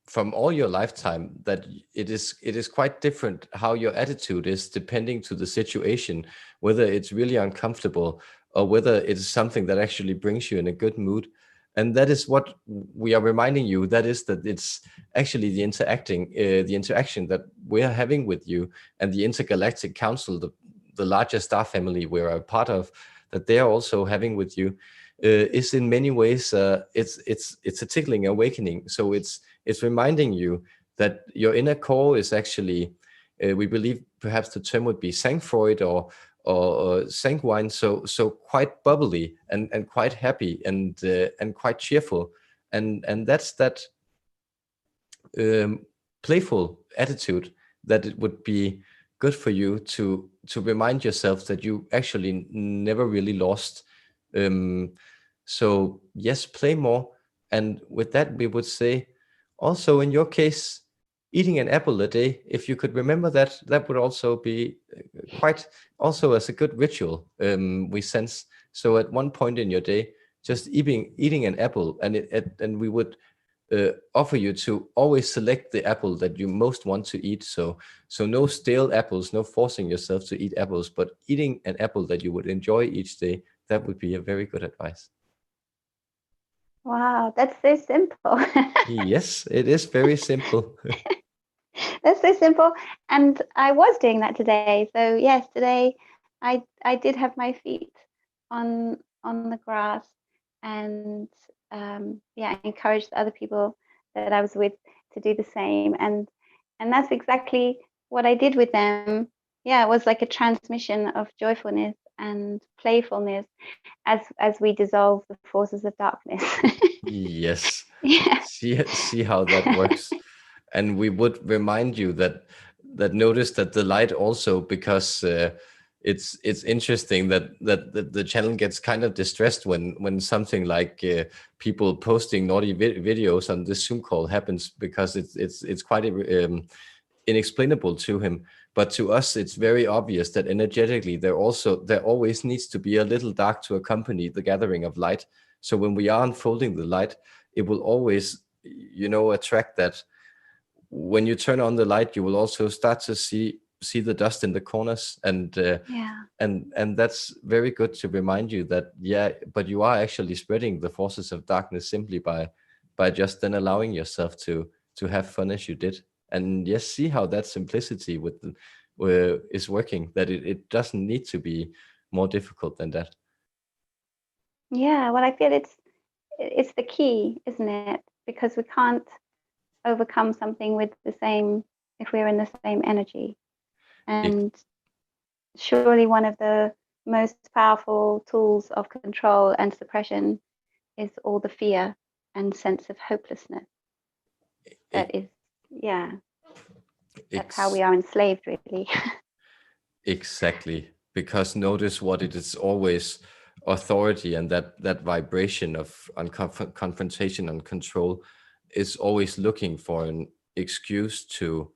from all your lifetime, that it is quite different how your attitude is depending to the situation, whether it's really uncomfortable or whether it is something that actually brings you in a good mood. And that is what we are reminding you, that it's actually the interaction that we are having with you, and the Intergalactic Council, the larger star family we're a part of, that they are also having with you, is in many ways, it's a tickling awakening. So it's reminding you that your inner core is actually, we believe perhaps the term would be sanguine or sanguine, so quite bubbly and quite happy and quite cheerful, and that's that playful attitude, that it would be good for you to remind yourself that you actually never really lost. So yes, play more. And with that, we would say, also in your case, eating an apple a day, if you could remember that, that would also be quite, also as a good ritual, we sense. So at one point in your day, just eating an apple, and we would offer you to always select the apple that you most want to eat. So no stale apples, no forcing yourself to eat apples, but eating an apple that you would enjoy each day. That would be a very good advice. Wow, that's so simple. Yes, it is very simple. That's so simple. And I was doing that today. So yes, today I did have my feet on the grass, and I encouraged the other people that I was with to do the same. And that's exactly what I did with them. Yeah, it was like a transmission of joyfulness and playfulness as we dissolve the forces of darkness. Yes. Yeah. See how that works. And we would remind you that notice that the light also, because it's interesting that the channel gets kind of distressed when something like people posting naughty videos on this Zoom call happens, because it's quite inexplainable to him. But to us, it's very obvious that energetically there always needs to be a little dark to accompany the gathering of light. So when we are unfolding the light, it will always, attract that. When you turn on the light, you will also start to see the dust in the corners, and that's very good to remind you that, but you are actually spreading the forces of darkness simply by just then allowing yourself to have fun as you did. And yes, see how that simplicity is working, that it doesn't need to be more difficult than that. Yeah, well, I feel it's the key, isn't it? Because we can't overcome something with the same, if we're in the same energy. And surely one of the most powerful tools of control and suppression is all the fear and sense of hopelessness. That is, yeah. That's how we are enslaved, really. Exactly, because notice what it is, always authority, and that vibration of confrontation and control is always looking for an excuse to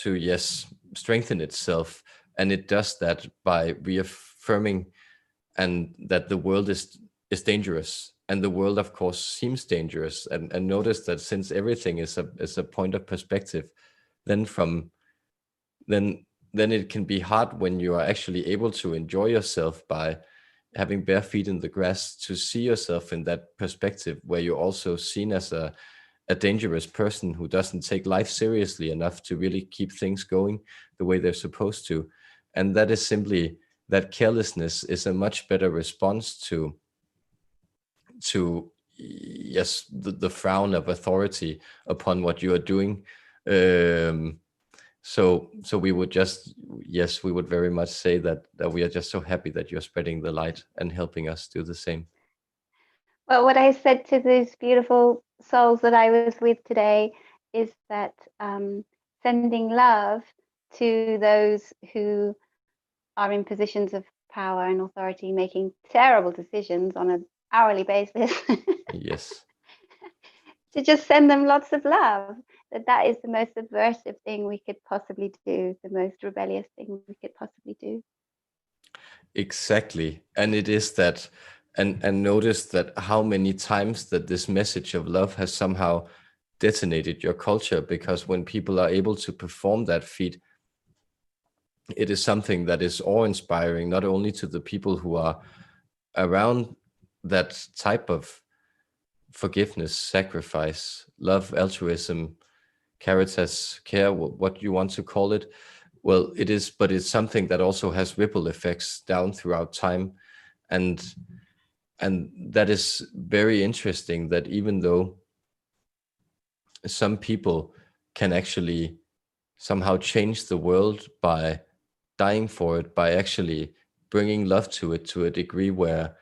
yes, strengthen itself, and it does that by reaffirming and that the world is dangerous, and the world of course seems dangerous, and notice that since everything is a point of perspective, then from then it can be hard when you are actually able to enjoy yourself by having bare feet in the grass, to see yourself in that perspective where you're also seen as a dangerous person who doesn't take life seriously enough to really keep things going the way they're supposed to. And that is simply, that carelessness is a much better response to yes, the frown of authority upon what you are doing. So we would just, yes, we would very much say that we are just so happy that you're spreading the light and helping us do the same. Well, what I said to these beautiful souls that I was with today is that sending love to those who are in positions of power and authority, making terrible decisions on an hourly basis. Yes. To just send them lots of love. That is the most subversive thing we could possibly do, the most rebellious thing we could possibly do. Exactly. And it is that, and notice that how many times that this message of love has somehow detonated your culture, because when people are able to perform that feat, it is something that is awe-inspiring, not only to the people who are around that type of forgiveness, sacrifice, love, altruism, caritas, care, what you want to call it. Well, it is, but it's something that also has ripple effects down throughout time. And that is very interesting, that even though some people can actually somehow change the world by dying for it, by actually bringing love to it to a degree where,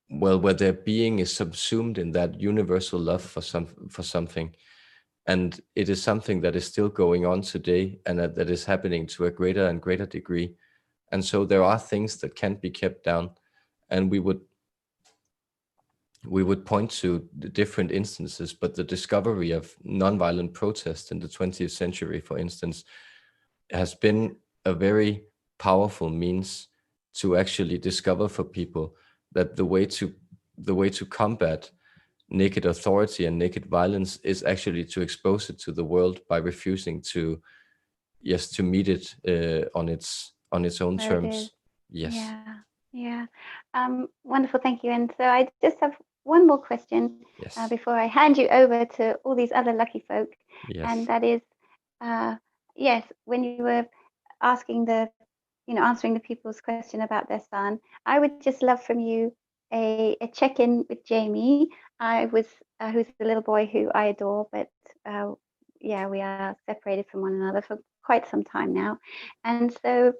well, where their being is subsumed in that universal love for something. And it is something that is still going on today, and that is happening to a greater and greater degree. And so there are things that can't be kept down, and we would point to the different instances, but the discovery of nonviolent protest in the 20th century, for instance, has been a very powerful means to actually discover for people that the way to combat naked authority and naked violence is actually to expose it to the world by refusing to meet it on its own Where it terms. is. Yes. Yeah. Wonderful, thank you. And so I just have one more question Yes. before I hand you over to all these other lucky folk. Yes. And that is, yes, when you were asking answering the people's question about their son, I would just love from you a check-in with Jamie. Who's the little boy who I adore, but we are separated from one another for quite some time now. And so,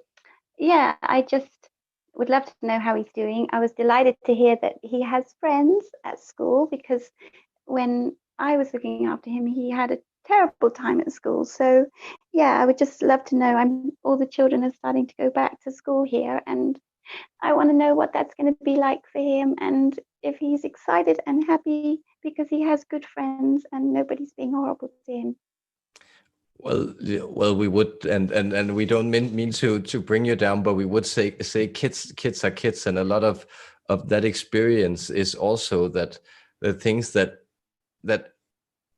I just would love to know how he's doing. I was delighted to hear that he has friends at school, because when I was looking after him, he had a terrible time at school. So I would just love to know. All the children are starting to go back to school here, and I want to know what that's going to be like for him, and if he's excited and happy because he has good friends and nobody's being horrible to him. Well, we would, and we don't mean to bring you down, but we would say kids are kids, and a lot of that experience is also that the things that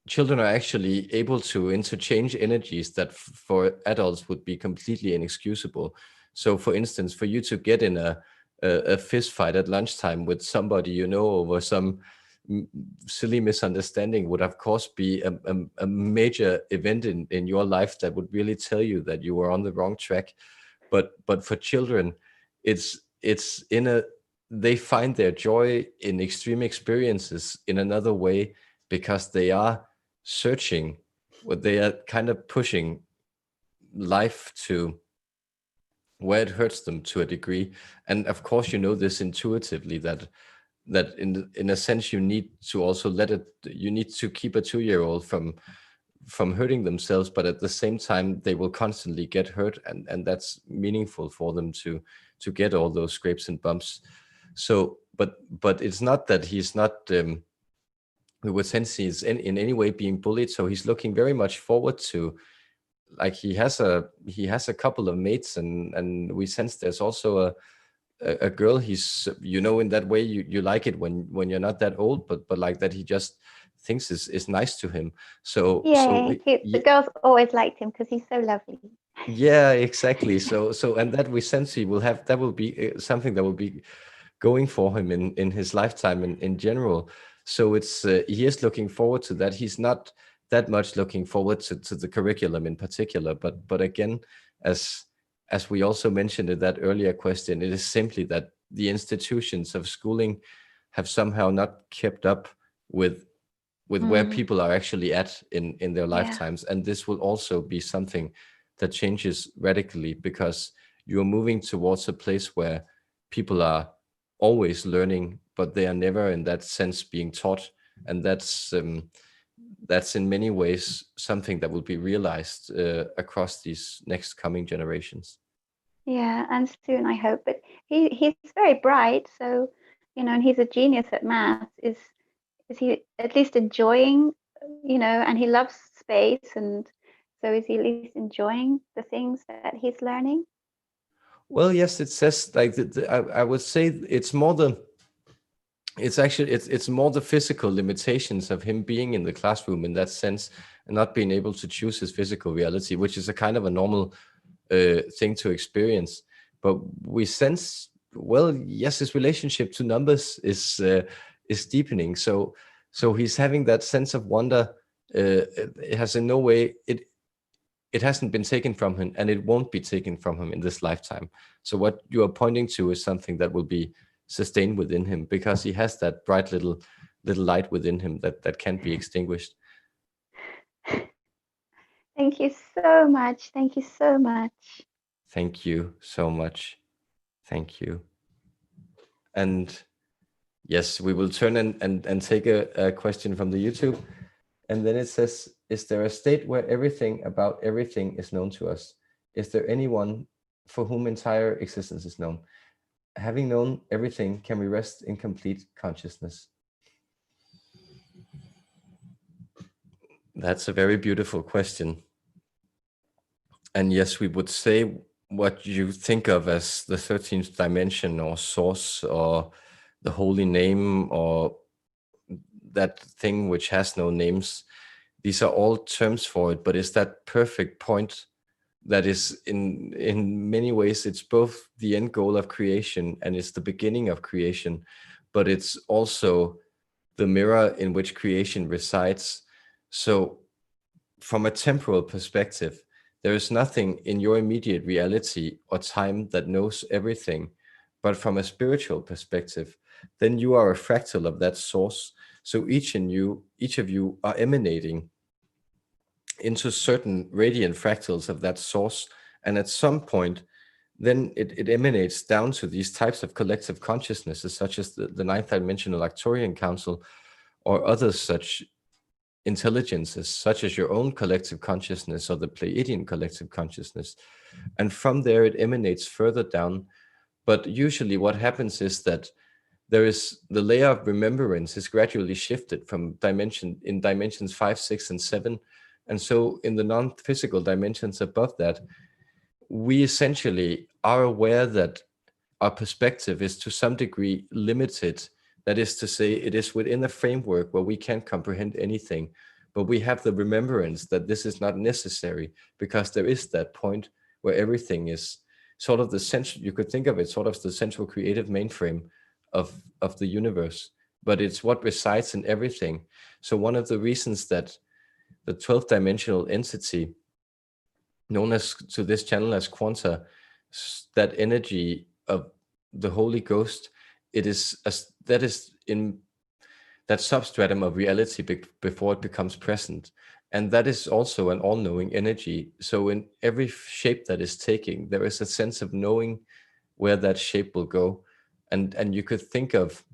children are actually able to interchange energies that for adults would be completely inexcusable. So, for instance, for you to get in a fist fight at lunchtime with somebody over some silly misunderstanding would of course be a major event in your life that would really tell you that you were on the wrong track. But for children, they find their joy in extreme experiences in another way, because they are searching, what they are kind of pushing life to where it hurts them to a degree. And of course, this intuitively, that in a sense you need to also you need to keep a 2-year-old from from hurting themselves, but at the same time they will constantly get hurt, and that's meaningful for them to get all those scrapes and bumps. So but it's not that he's not we would sense he's in any way being bullied, so he's looking very much forward to, like, he has a couple of mates, and we sense there's also a girl he's, in that way you like it when you're not that old, but like that he just thinks is nice to him. So Yeah, the girls always liked him because he's so lovely. yeah, exactly. So and that we sense he will have, that will be something that will be going for him in his lifetime in general. So it's he is looking forward to that. He's not that much looking forward to the curriculum in particular, but again, as we also mentioned in that earlier question, it is simply that the institutions of schooling have somehow not kept up with where people are actually at in their lifetimes. And this will also be something that changes radically, because you're moving towards a place where people are always learning, but they are never in that sense being taught. And that's in many ways something that will be realized across these next coming generations. Yeah, and soon, I hope. But he's very bright, so and he's a genius at maths. Is he at least enjoying, and he loves space, and so is he at least enjoying the things that he's learning? Well, yes, it says like I would say it's more it's more the physical limitations of him being in the classroom in that sense, and not being able to choose his physical reality, which is a kind of a normal thing to experience. But we sense, well, yes, his relationship to numbers is deepening. So he's having that sense of wonder. It has in no way, it hasn't been taken from him, and it won't be taken from him in this lifetime. So what you are pointing to is something that will be sustained within him, because he has that bright little light within him that can't be extinguished. Thank you so much. Thank you so much. Thank you so much. Thank you. And yes, we will turn and take a question from the YouTube. And then it says, is there a state where everything about everything is known to us? Is there anyone for whom entire existence is known? Having known everything, can we rest in complete consciousness? That's a very beautiful question. And yes, we would say what you think of as the 13th dimension, or source, or the holy name, or that thing which has no names. These are all terms for it, but it's that perfect point that is in many ways, it's both the end goal of creation and it's the beginning of creation, but it's also the mirror in which creation resides. So from a temporal perspective, there is nothing in your immediate reality or time that knows everything. But from a spiritual perspective, then you are a fractal of that source. So each of you are emanating into certain radiant fractals of that source. And at some point, then it emanates down to these types of collective consciousnesses, such as the ninth dimensional Arcturian Council, or other such intelligences, such as your own collective consciousness or the Pleiadian collective consciousness. And from there, it emanates further down. But usually what happens is that there is the layer of remembrance is gradually shifted from dimensions 5, 6, and 7. And so in the non-physical dimensions above that, we essentially are aware that our perspective is to some degree limited. That is to say, it is within a framework where we can't comprehend anything, but we have the remembrance that this is not necessary, because there is that point where everything is sort of the central, you could think of it sort of the central creative mainframe of the universe, but it's what resides in everything. So one of the reasons that the 12th dimensional entity, known as to this channel as Quanta, that energy of the Holy Ghost, it is that is in that substratum of reality before it becomes present. And that is also an all-knowing energy. So in every shape that is taking, there is a sense of knowing where that shape will go. And you could think of,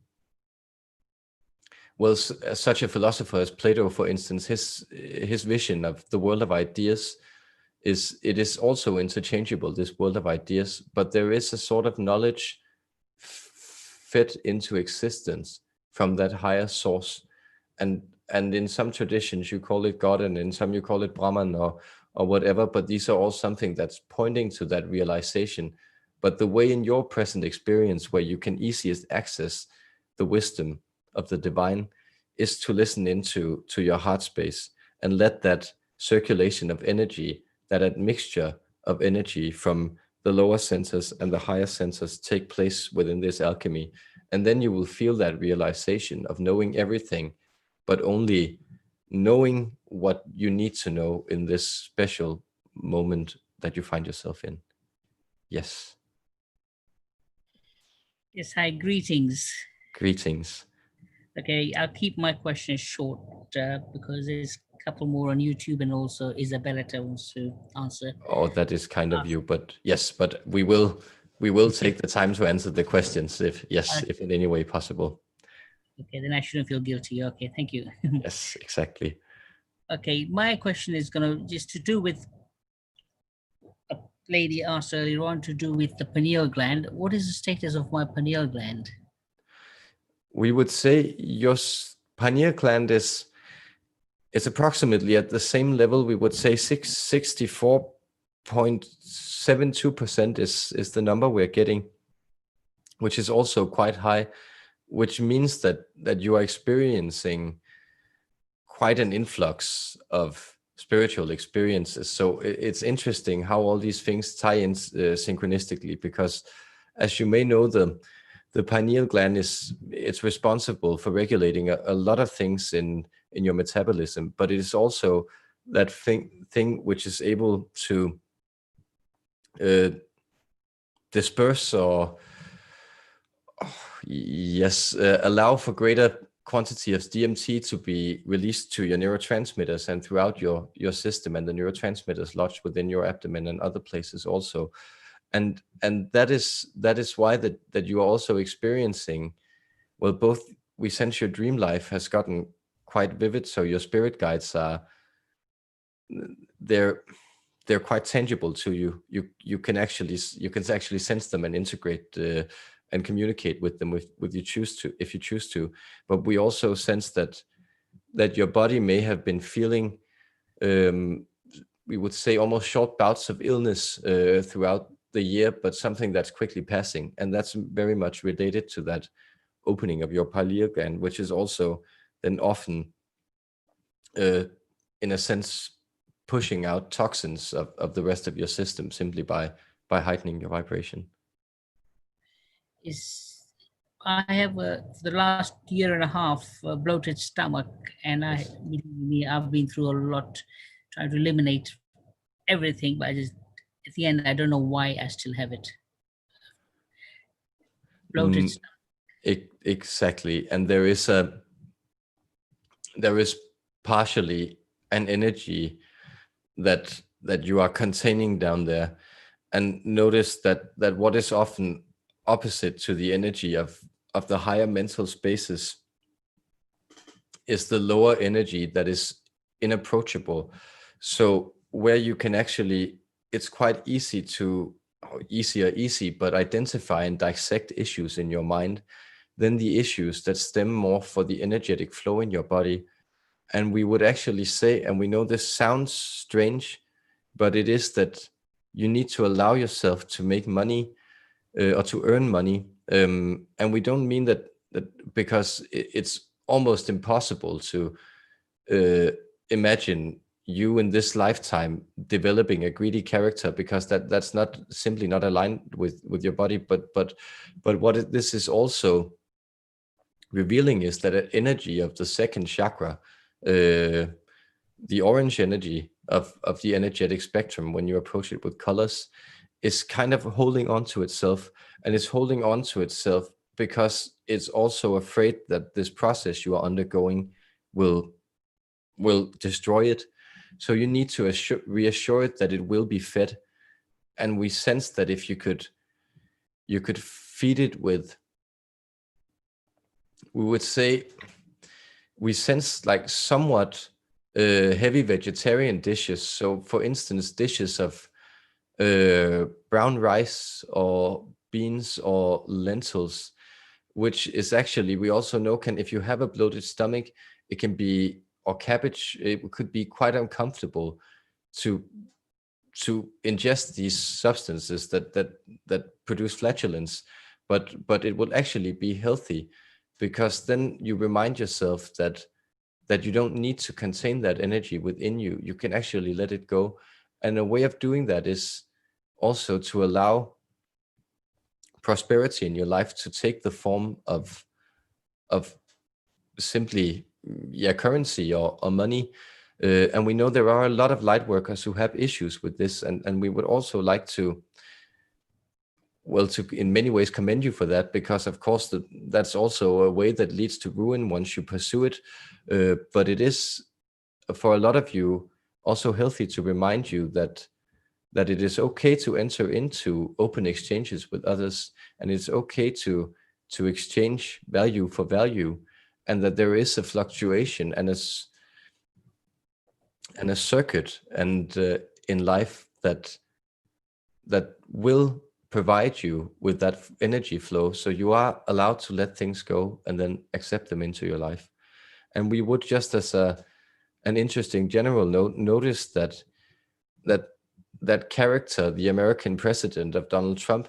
Well, such a philosopher as Plato, for instance, his vision of the world of ideas is also interchangeable, this world of ideas, but there is a sort of knowledge fed into existence from that higher source. And in some traditions you call it God, and in some you call it Brahman or whatever, but these are all something that's pointing to that realization. But the way in your present experience where you can easiest access the wisdom of the divine is to listen into your heart space and let that circulation of energy, that admixture of energy from the lower senses and the higher senses take place within this alchemy. And then you will feel that realization of knowing everything, but only knowing what you need to know in this special moment that you find yourself in. Yes. Yes, hi, greetings. Greetings. Okay, I'll keep my questions short because there's a couple more on YouTube, and also Isabella wants to answer. Oh, that is kind of you, but yes, but we will take the time to answer the questions if in any way possible. Okay, then I shouldn't feel guilty. Okay, thank you. Yes, exactly. Okay, my question is gonna just to do with a lady asked earlier on, to do with the pineal gland. What is the status of my pineal gland? We would say your pineal gland is approximately at the same level. We would say 64.72% is the number we're getting, which is also quite high, which means that you are experiencing quite an influx of spiritual experiences. So it's interesting how all these things tie in synchronistically, because as you may know, the pineal gland it's responsible for regulating a lot of things in your metabolism, but it is also that thing which is able to disperse or allow for greater quantity of DMT to be released to your neurotransmitters and throughout your system, and the neurotransmitters lodged within your abdomen and other places also. And that is why that you are also experiencing, well, both we sense your dream life has gotten quite vivid, so your spirit guides are they're quite tangible to you. You can actually sense them and integrate and communicate with them if you choose to. But we also sense that your body may have been feeling, we would say, almost short bouts of illness throughout the year, but something that's quickly passing, and that's very much related to that opening of your pineal gland, which is also then often, in a sense, pushing out toxins of the rest of your system simply by heightening your vibration. I have for the last year and a half a bloated stomach, and I've been through a lot trying to eliminate everything, but at the end I don't know why I still have it. Bloated stomach. Exactly, and there is partially an energy that you are containing down there. And notice that what is often opposite to the energy of the higher mental spaces is the lower energy that is inapproachable. So where you can actually, it's quite easy, but identify and dissect issues in your mind than the issues that stem more for the energetic flow in your body. And we would actually say, and we know this sounds strange, but it is that you need to allow yourself to make money or to earn money. And we don't mean that because it's almost impossible to imagine you in this lifetime developing a greedy character, because that's not simply not aligned with your body. But what this is also revealing is that an energy of the second chakra, the orange energy of the energetic spectrum, when you approach it with colors, is kind of holding on to itself, and it's holding on to itself because it's also afraid that this process you are undergoing will destroy it. So you need to reassure it that it will be fed. And we sense that if you could feed it with, we would say, we sense like somewhat heavy vegetarian dishes. So for instance, dishes of brown rice or beans or lentils, which is actually, we also know, can, if you have a bloated stomach, it can be, or cabbage, it could be quite uncomfortable to ingest these substances that produce flatulence, but it will actually be healthy, because then you remind yourself that you don't need to contain that energy within you. You can actually let it go. And a way of doing that is also to allow prosperity in your life to take the form of simply currency or money. And we know there are a lot of light workers who have issues with this, and we would also like to, well, to in many ways commend you for that, because of course that's also a way that leads to ruin once you pursue it. But it is, for a lot of you, also healthy to remind you that it is okay to enter into open exchanges with others, and it's okay to exchange value for value, and that there is a fluctuation and a circuit and in life that will provide you with that energy flow. So you are allowed to let things go and then accept them into your life. And we would, just as an interesting general note, notice that character, the American president of Donald Trump,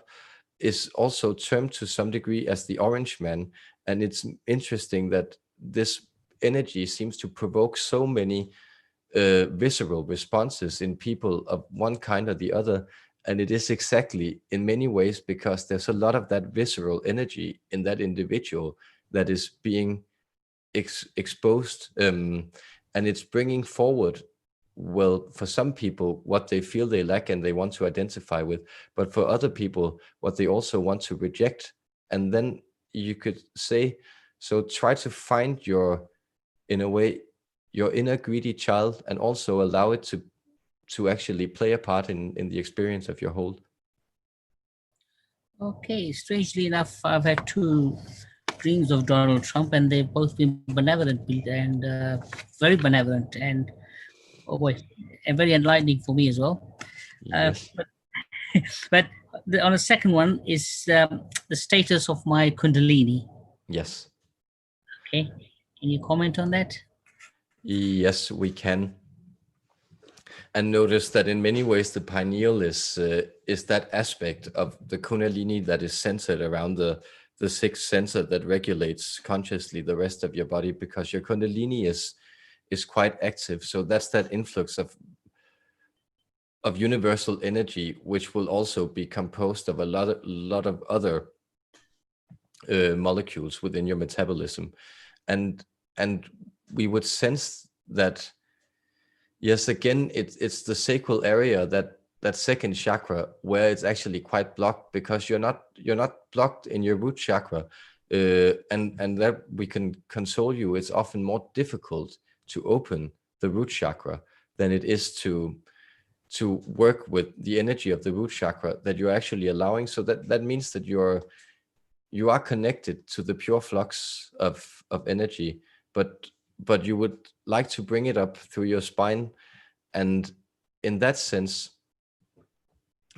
is also termed to some degree as the Orange Man. And it's interesting that this energy seems to provoke so many visceral responses in people of one kind or the other. And it is exactly in many ways because there's a lot of that visceral energy in that individual that is being exposed, and it's bringing forward, well, for some people, what they feel they lack and they want to identify with, but for other people, what they also want to reject. And then you could say, so try to find your, in a way, your inner greedy child, and also allow it to actually play a part in the experience of your whole. Okay, strangely enough, I've had two dreams of Donald Trump, and they've both been benevolent and very benevolent, and oh boy, and very enlightening for me as well. Yes. But on the second one is the status of my Kundalini. Yes. Okay, can you comment on that? Yes, we can. And notice that in many ways the pineal is that aspect of the Kundalini that is centered around the sixth sensor that regulates consciously the rest of your body, because your Kundalini is quite active. So that's that influx of universal energy, which will also be composed of a lot of other molecules within your metabolism, and we would sense that. Yes, again, it's the sacral area, that second chakra, where it's actually quite blocked, because you're not blocked in your root chakra, and that we can console you. It's often more difficult to open the root chakra than it is to work with the energy of the root chakra that you're actually allowing. So that means that you are connected to the pure flux of energy, but you would like to bring it up through your spine. And in that sense,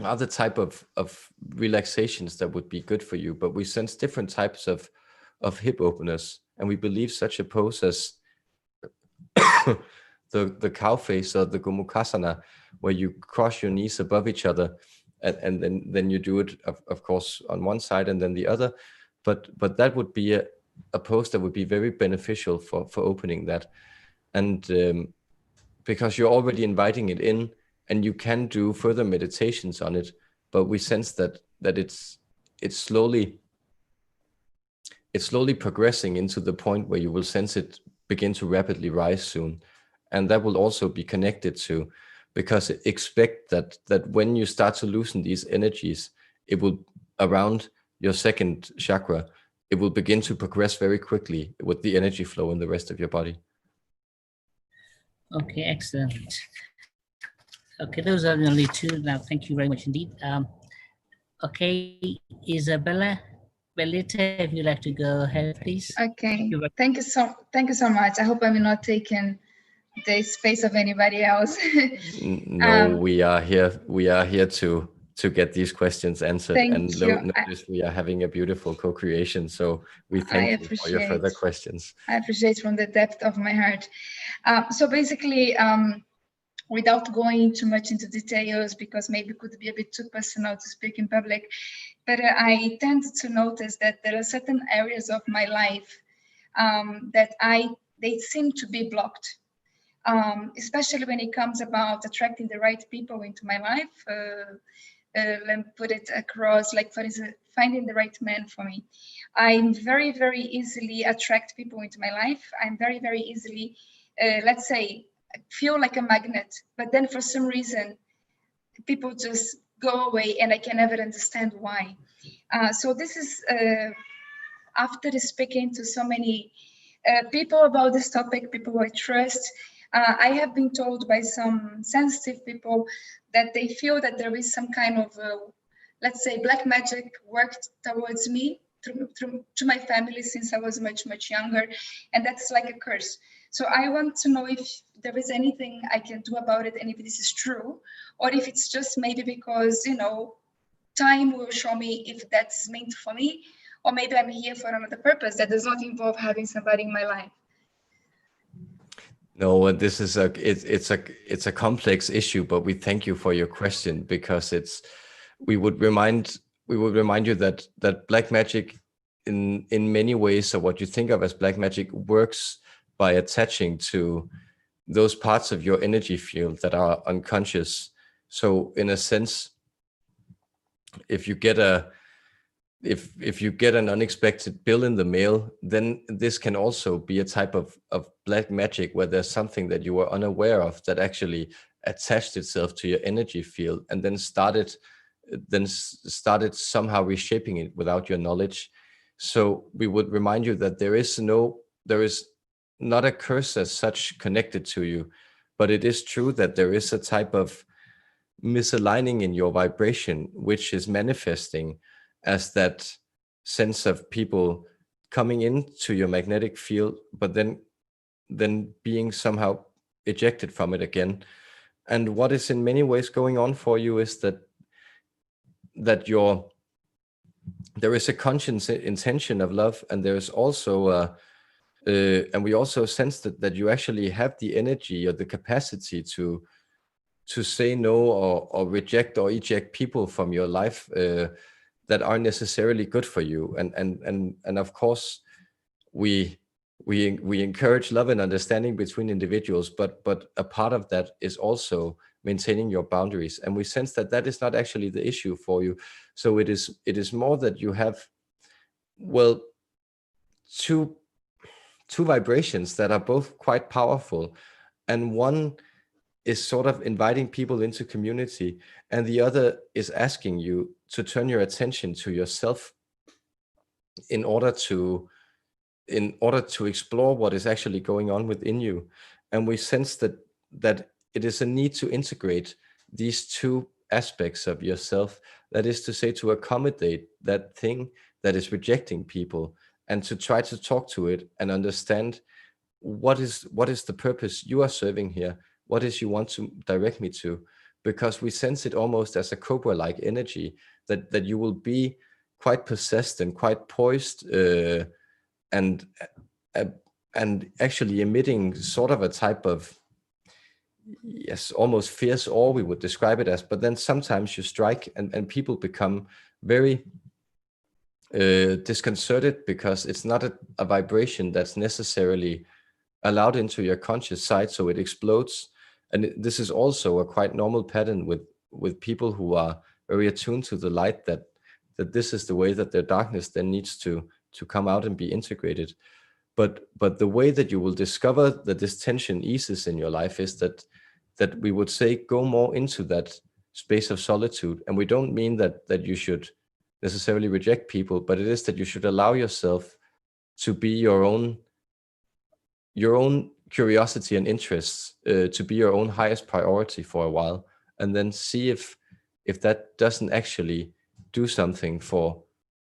other type of relaxations that would be good for you. But we sense different types of hip openers, and we believe such a pose as the cow face, or the Gomukhasana, where you cross your knees above each other, and then you do it, of course, on one side and then the other. But that would be a pose that would be very beneficial for opening that. And because you're already inviting it in, and you can do further meditations on it, but we sense that it's slowly progressing into the point where you will sense it begin to rapidly rise soon. And that will also be connected to, because expect that when you start to loosen these energies, it will, around your second chakra, it will begin to progress very quickly with the energy flow in the rest of your body. Okay, excellent. Okay, those are the only two now. Thank you very much indeed. Okay, Isabella, Belita, if you'd like to go ahead, please. Okay. You're welcome. Thank you so much. I hope I'm not taking the space of anybody else. No, we are here. We are here to get these questions answered. Thank And you. notice we are having a beautiful co-creation. So we thank you for your further questions. I appreciate from the depth of my heart. So basically, without going too much into details, because maybe it could be a bit too personal to speak in public, but I tend to notice that there are certain areas of my life that they seem to be blocked. Especially when it comes about attracting the right people into my life. Let me put it across, like for instance, finding the right man for me. I'm very, very easily attract people into my life. I'm very, very easily, let's say, feel like a magnet. But then for some reason, people just go away and I can never understand why. So this is after speaking to so many people about this topic, people I trust, I have been told by some sensitive people that they feel that there is some kind of, let's say, black magic worked towards me to my family since I was much, much younger. And that's like a curse. So I want to know if there is anything I can do about it and if this is true, or if it's just maybe because, you know, time will show me if that's meant for me, or maybe I'm here for another purpose that does not involve having somebody in my life. No, this is it's a complex issue, but we thank you for your question, because we would remind you that black magic in many ways, or what you think of as black magic, works by attaching to those parts of your energy field that are unconscious. So in a sense, if you get an unexpected bill in the mail, then this can also be a type of black magic, where there's something that you were unaware of that actually attached itself to your energy field and then started somehow reshaping it without your knowledge. So we would remind you that there is not a curse as such connected to you, but it is true that there is a type of misaligning in your vibration, which is manifesting as that sense of people coming into your magnetic field, but then being somehow ejected from it again. And what is in many ways going on for you is that there is a conscious intention of love, and there is also and we also sense that you actually have the energy or the capacity to say no or reject or eject people from your life that aren't necessarily good for you. And of course, we encourage love and understanding between individuals, but a part of that is also maintaining your boundaries. And we sense that is not actually the issue for you. So it is more that you have, well, two vibrations that are both quite powerful, and one is sort of inviting people into community, and the other is asking you to turn your attention to yourself in order to explore what is actually going on within you. And we sense that it is a need to integrate these two aspects of yourself, that is to say, to accommodate that thing that is rejecting people, and to try to talk to it and understand what is the purpose you are serving here, what is you want to direct me to, because we sense it almost as a cobra-like energy, that you will be quite possessed and quite poised, and actually emitting sort of a type of, yes, almost fierce awe, we would describe it as. But then sometimes you strike and people become very disconcerted, because it's not a vibration that's necessarily allowed into your conscious side, so it explodes. And this is also a quite normal pattern with people who are very attuned to the light, that this is the way that their darkness then needs to come out and be integrated. But the way that you will discover that this tension eases in your life is that we would say, go more into that space of solitude. And we don't mean that you should necessarily reject people, but it is that you should allow yourself to be your own curiosity and interests, to be your own highest priority for a while, and then see if that doesn't actually do something for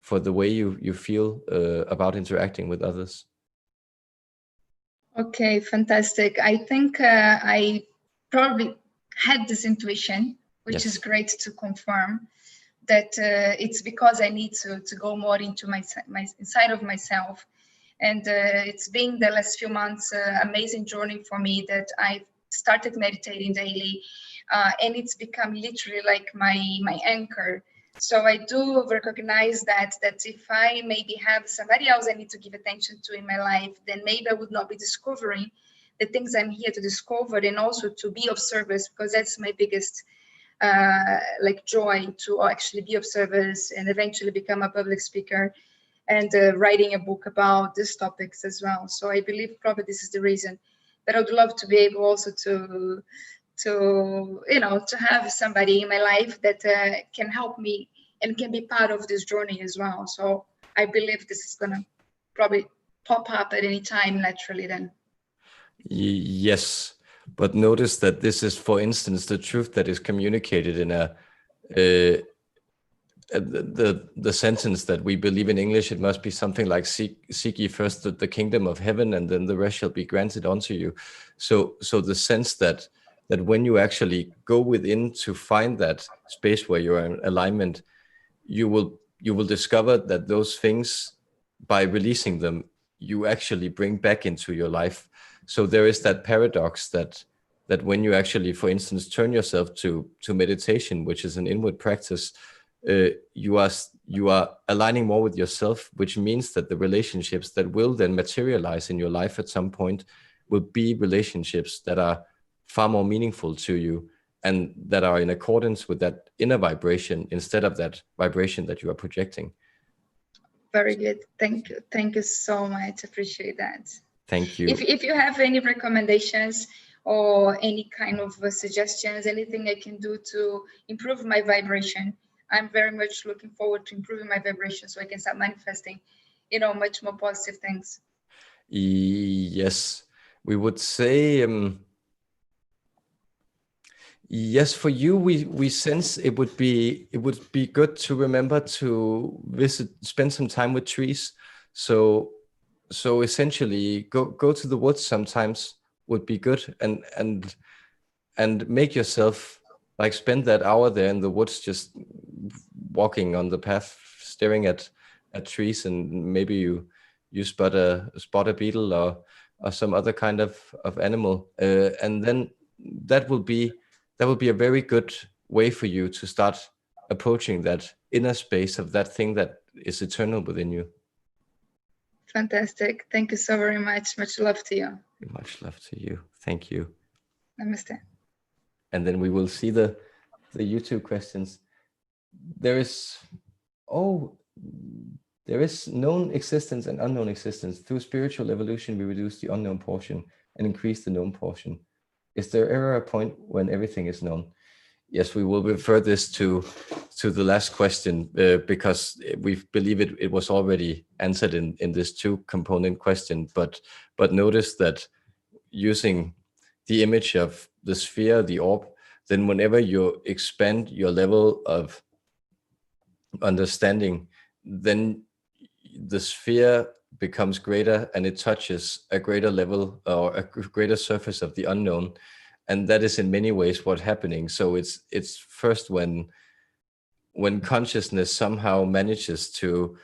for the way you feel about interacting with others. Okay, fantastic. I think I probably had this intuition, which is great to confirm that it's because I need to go more into my inside of myself. And it's been the last few months amazing journey for me that I started meditating daily, and it's become literally like my anchor. So I do recognize that if I maybe have somebody else I need to give attention to in my life, then maybe I would not be discovering the things I'm here to discover, and also to be of service, because that's my biggest like joy, to actually be of service and eventually become a public speaker and writing a book about these topics as well. So I believe probably this is the reason that I would love to be able also to have somebody in my life that can help me and can be part of this journey as well. So I believe this is gonna probably pop up at any time naturally then. Yes, but notice that this is, for instance, the truth that is communicated in the sentence that we believe in English. It must be something like seek ye first the kingdom of heaven, and then the rest shall be granted unto you. So the sense that when you actually go within to find that space where you're in alignment, you will discover that those things, by releasing them, you actually bring back into your life. So there is that paradox that when you actually, for instance, turn yourself to meditation, which is an inward practice, you are aligning more with yourself, which means that the relationships that will then materialize in your life at some point will be relationships that are far more meaningful to you and that are in accordance with that inner vibration instead of that vibration that you are projecting. Very good. Thank you. Thank you so much. Appreciate that. Thank you. If you have any recommendations or any kind of suggestions, anything I can do to improve my vibration, I'm very much looking forward to improving my vibration so I can start manifesting, much more positive things. Yes, we would say, yes, for you, we sense it would be good to remember to spend some time with trees. So essentially, go to the woods sometimes would be good, and make yourself like spend that hour there in the woods, just walking on the path, staring at trees, and maybe you spot a beetle or some other kind of animal, and then that will be a very good way for you to start approaching that inner space of that thing that is eternal within you. Fantastic. Thank you so very much. Much love to you. Much love to you. Thank you. Namaste. And then we will see the YouTube questions. There is known existence and unknown existence. Through spiritual evolution, we reduce the unknown portion and increase the known portion. Is there ever a point when everything is known? Yes, we will refer this to the last question because we believe it was already answered in this 2-component question. But notice that using the image of the sphere, the orb, then whenever you expand your level of understanding, then the sphere becomes greater and it touches a greater level or a greater surface of the unknown. And that is in many ways what's happening. So it's first when consciousness somehow manages to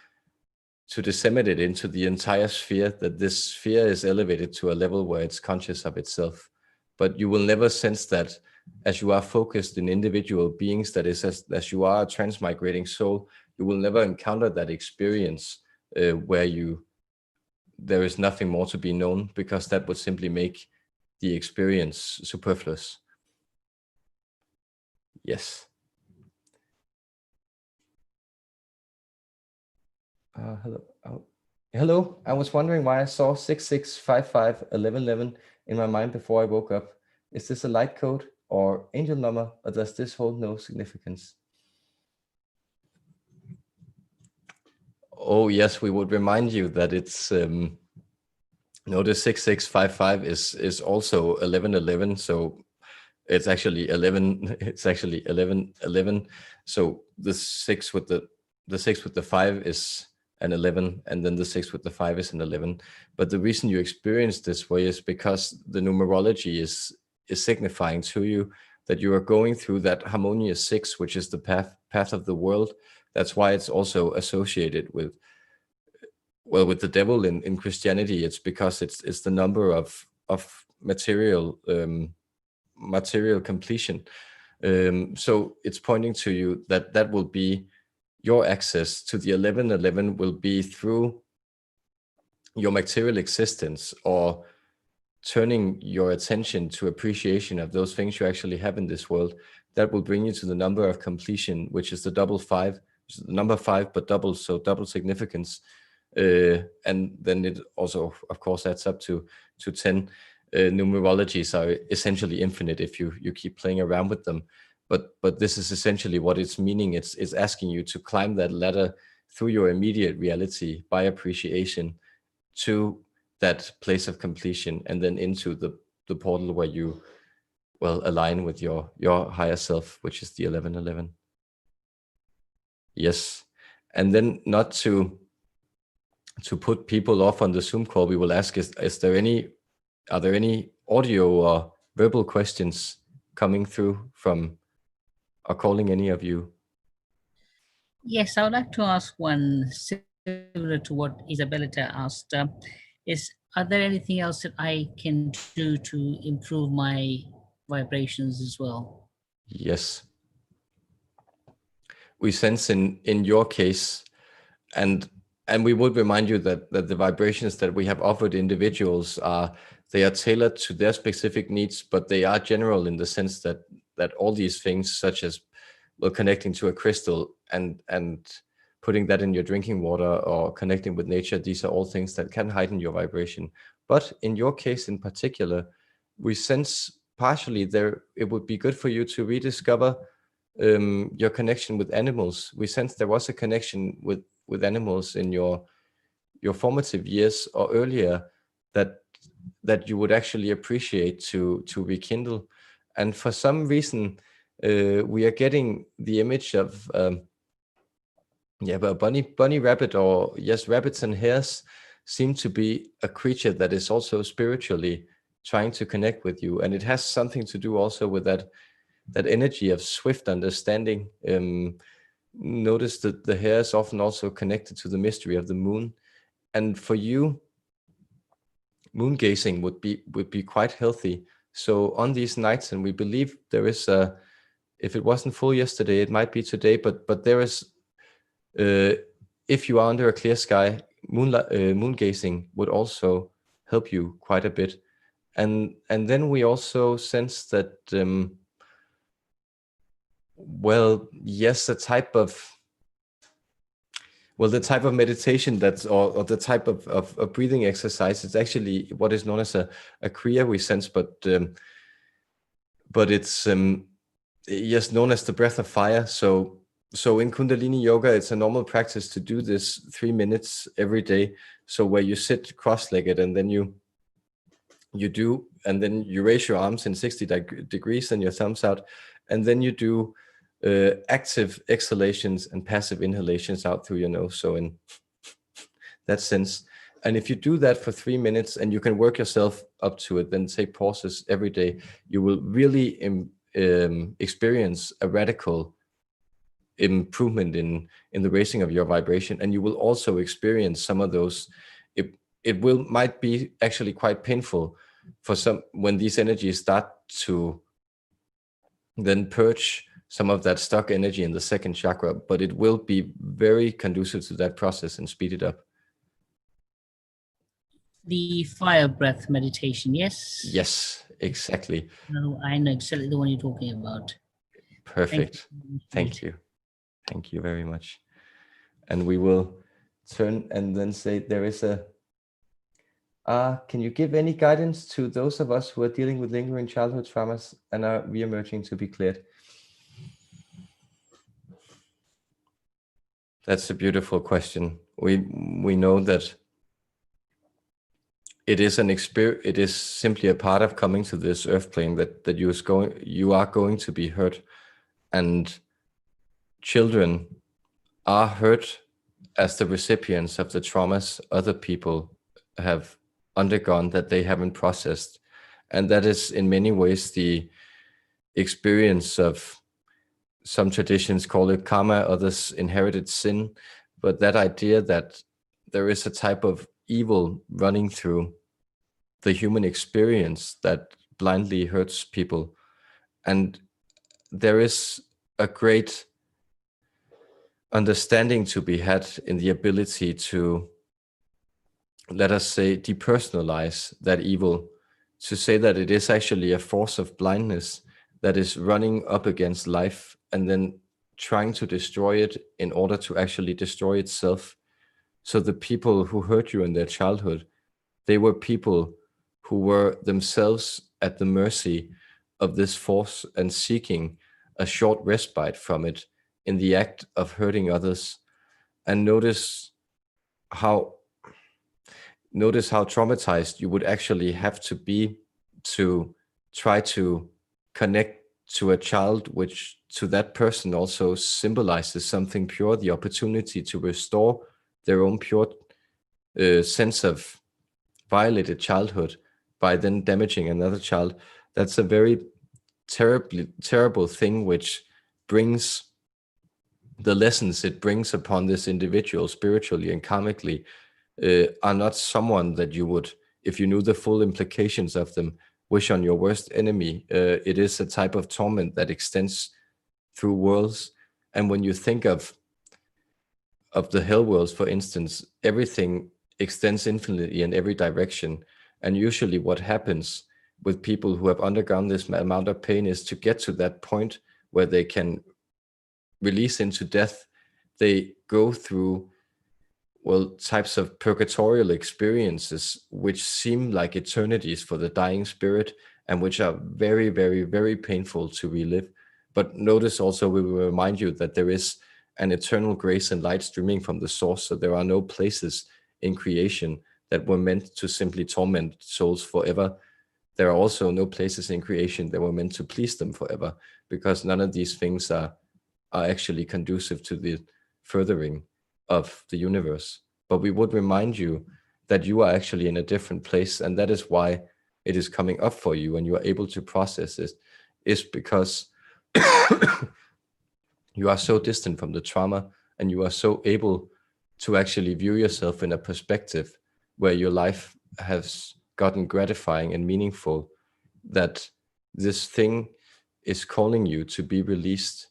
disseminate into the entire sphere, that this sphere is elevated to a level where it's conscious of itself. But you will never sense that as you are focused in individual beings, that is, as you are a transmigrating soul, you will never encounter that experience where there is nothing more to be known, because that would simply make the experience superfluous. Yes. Hello. Oh. Hello. I was wondering why I saw 66551111 in my mind before I woke up. Is this a light code or angel number, or does this hold no significance? Oh yes, we would remind you that it's the 6655 is also 1111, so it's actually 11. It's actually 1111. So the 6 with the the 6 with the 5 is an 11, and then the 6 with the 5 is an 11. But the reason you experience this way is because the numerology is signifying to you that you are going through that harmonious 6, which is the path of the world. That's why it's also associated with, well, with the devil in Christianity. It's because it's the number of material completion. So it's pointing to you that will be your access to the 1111 will be through your material existence, or turning your attention to appreciation of those things you actually have in this world. That will bring you to the number of completion, which is the double 5, which is the number 5 but double, so double significance. And then it also, of course, adds up to 10. Numerologies are essentially infinite if you keep playing around with them. But this is essentially what it's meaning. It's asking you to climb that ladder through your immediate reality by appreciation to that place of completion, and then into the portal where you, well, align with your higher self, which is the 1111. Yes. And then, not to put people off on the Zoom call, we will ask, are there any audio or verbal questions coming through from or calling any of you? Yes, I would like to ask one similar to what Isabellita asked. Are there anything else that I can do to improve my vibrations as well? Yes. We sense in your case, and we would remind you that the vibrations that we have offered individuals they are tailored to their specific needs, but they are general in the sense that all these things, such as, well, connecting to a crystal and putting that in your drinking water, or connecting with nature, these are all things that can heighten your vibration. But in your case in particular, we sense partially it would be good for you to rediscover your connection with animals. We sense there was a connection with animals in your formative years or earlier that you would actually appreciate to rekindle. And for some reason, we are getting the image of a bunny rabbit, or yes, rabbits and hares seem to be a creature that is also spiritually trying to connect with you, and it has something to do also with that energy of swift understanding. Notice that the hare is often also connected to the mystery of the moon, and for you, moon gazing would be quite healthy. So on these nights, and we believe there is if it wasn't full yesterday, it might be today, but there is, if you are under a clear sky, moon gazing would also help you quite a bit. And then we also sense that, well, yes, the type of meditation or the type of breathing exercise, it's actually what is known as a kriya we sense, but it's yes, known as the breath of fire. So in Kundalini yoga, it's a normal practice to do this 3 minutes every day. So where you sit cross-legged, and then you do, and then you raise your arms in 60 degrees and your thumbs out, and then you do active exhalations and passive inhalations out through your nose. So in that sense, and if you do that for 3 minutes, and you can work yourself up to it, then take pauses every day, you will really experience a radical improvement in the raising of your vibration. And you will also experience some of those, it might be actually quite painful for some, when these energies start to then purge some of that stuck energy in the second chakra, but it will be very conducive to that process and speed it up. The fire breath meditation, yes? Yes, exactly. No, I know exactly the one you're talking about. Perfect. Thank you. Thank you very much. And we will turn and then say, there is a, can you give any guidance to those of us who are dealing with lingering childhood traumas and are re-emerging to be cleared? That's a beautiful question. We know that it is an experience. It is simply a part of coming to this earth plane that you are going to be hurt, and children are hurt as the recipients of the traumas other people have undergone that they haven't processed. And that is in many ways the experience of, some traditions call it karma, others inherited sin. But that idea that there is a type of evil running through the human experience that blindly hurts people. And there is a great understanding to be had in the ability to, let us say, depersonalize that evil, to say that it is actually a force of blindness that is running up against life and then trying to destroy it in order to actually destroy itself. So the people who hurt you in their childhood, they were people who were themselves at the mercy of this force and seeking a short respite from it in the act of hurting others. And notice how traumatized you would actually have to be to try to connect to a child, which to that person also symbolizes something pure, the opportunity to restore their own pure sense of violated childhood by then damaging another child. That's a very terrible thing, which brings the lessons it brings upon this individual spiritually and karmically are not someone that you would, if you knew the full implications of them, wish on your worst enemy. It is a type of torment that extends through worlds. And when you think of the hell worlds, for instance, everything extends infinitely in every direction. And usually what happens with people who have undergone this amount of pain is to get to that point where they can release into death. They go through, well, types of purgatorial experiences which seem like eternities for the dying spirit and which are very, very, very painful to relive. But notice also, we will remind you that there is an eternal grace and light streaming from the source. So there are no places in creation that were meant to simply torment souls forever. There are also no places in creation that were meant to please them forever, because none of these things are actually conducive to the furthering of the universe. But we would remind you that you are actually in a different place, and that is why it is coming up for you and you are able to process it, is because you are so distant from the trauma and you are so able to actually view yourself in a perspective where your life has gotten gratifying and meaningful, that this thing is calling you to be released.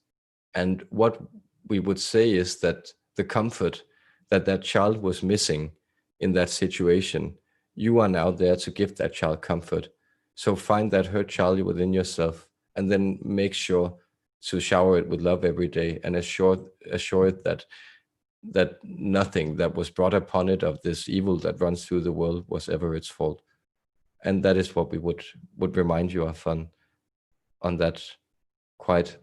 And what we would say is that the comfort that that child was missing in that situation, you are now there to give that child comfort. So find that hurt child within yourself and then make sure to shower it with love every day and assure it that nothing that was brought upon it of this evil that runs through the world was ever its fault. And that is what we would remind you of on that quite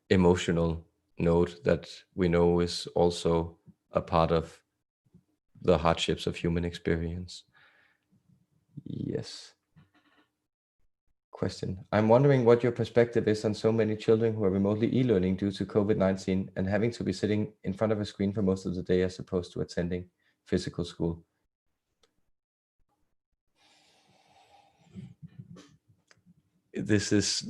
emotional note that we know is also a part of the hardships of human experience. Yes. Question. I'm wondering what your perspective is on so many children who are remotely e-learning due to COVID-19 and having to be sitting in front of a screen for most of the day as opposed to attending physical school. This is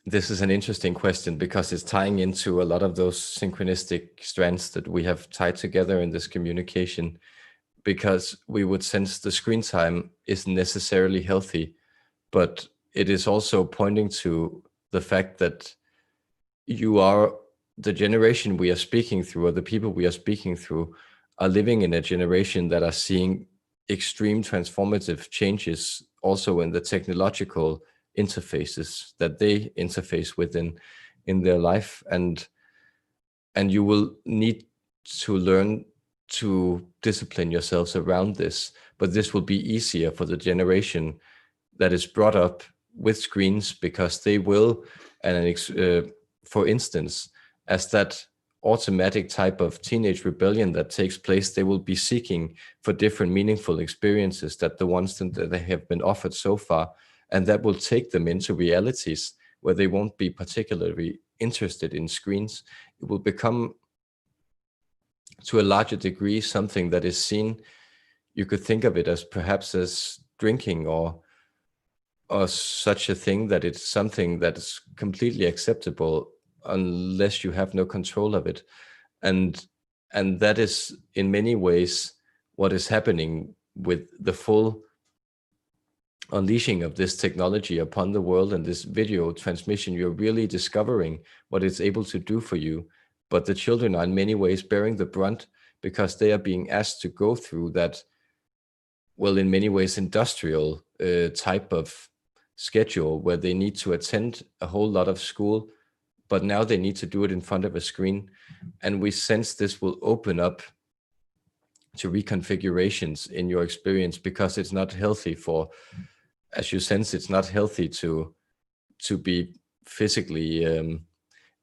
this is an interesting question because it's tying into a lot of those synchronistic strands that we have tied together in this communication, because we would sense the screen time isn't necessarily healthy, but it is also pointing to the fact that you are, the generation we are speaking through, or the people we are speaking through, are living in a generation that are seeing extreme transformative changes also in the technological interfaces that they interface with in their life, and you will need to learn to discipline yourselves around this. But this will be easier for the generation that is brought up with screens, because they will, and for instance, as that automatic type of teenage rebellion that takes place, they will be seeking for different meaningful experiences that the ones that they have been offered so far, and that will take them into realities where they won't be particularly interested in screens. It will become, to a larger degree, something that is seen. You could think of it as perhaps as drinking, or such a thing, that it's something that is completely acceptable unless you have no control of it. And that is in many ways what is happening with the full unleashing of this technology upon the world, and this video transmission. You're really discovering what it's able to do for you. But the children are in many ways bearing the brunt, because they are being asked to go through that, well, in many ways industrial type of schedule, where they need to attend a whole lot of school, but now they need to do it in front of a screen. And we sense this will open up to reconfigurations in your experience, because it's not healthy for, as you sense, it's not healthy to be physically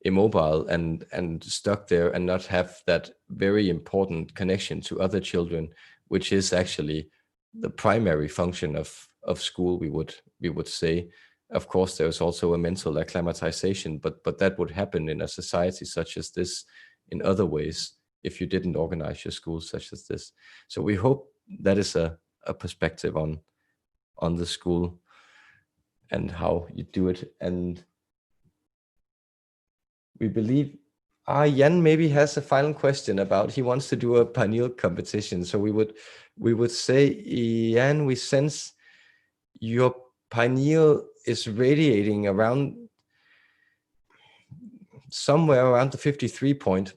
immobile and stuck there, and not have that very important connection to other children, which is actually the primary function of school, we would say. Of course, there's also a mental acclimatization, but that would happen in a society such as this in other ways if you didn't organize your schools such as this. So we hope that is a perspective on the school and how you do it. And we believe Jan maybe has a final question about, he wants to do a pineal competition. So we would say, Jan, we sense your pineal is radiating around somewhere around the 53 point.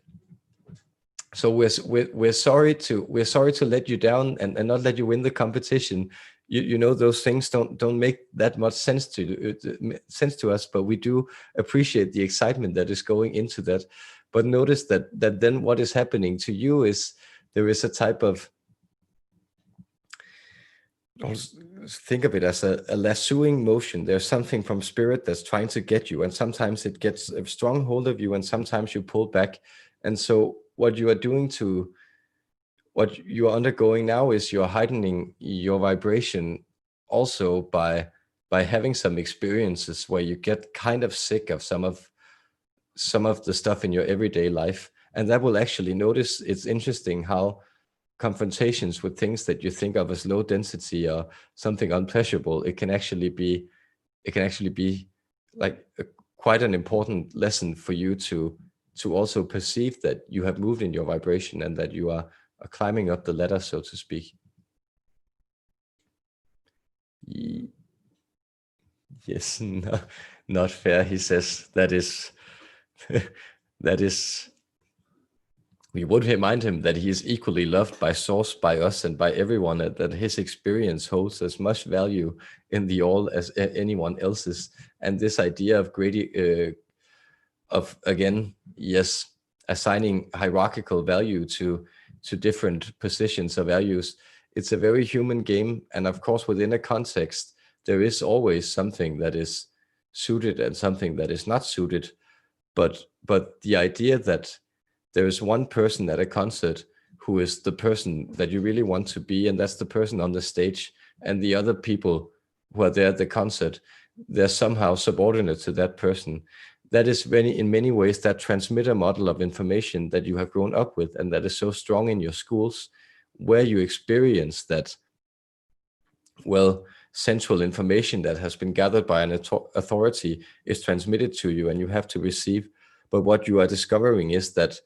So we're sorry to let you down and not let you win the competition. You know, those things don't make that much sense to us, but we do appreciate the excitement that is going into that. But notice that then what is happening to you is there is a type of, think of it as a lassoing motion. There's something from spirit that's trying to get you, and sometimes it gets a strong hold of you, and sometimes you pull back. And so what you are undergoing now is you're heightening your vibration also by having some experiences where you get kind of sick of some of the stuff in your everyday life. And that will actually, notice, it's interesting how confrontations with things that you think of as low density or something unpleasurable, it can actually be like quite an important lesson for you to also perceive that you have moved in your vibration, and that you are climbing up the ladder, so to speak. Yes, no, not fair, he says. That is we would remind him that he is equally loved by Source, by us, and by everyone, and that his experience holds as much value in the all as anyone else's. And this idea of again, yes, assigning hierarchical value to different positions or values, it's a very human game. And of course, within a context, there is always something that is suited and something that is not suited. But the idea that there is one person at a concert who is the person that you really want to be, and that's the person on the stage, and the other people who are there at the concert, they're somehow subordinate to that person. That is in many ways that transmitter model of information that you have grown up with, and that is so strong in your schools, where you experience that, well, central information that has been gathered by an authority is transmitted to you, and you have to receive. But what you are discovering is that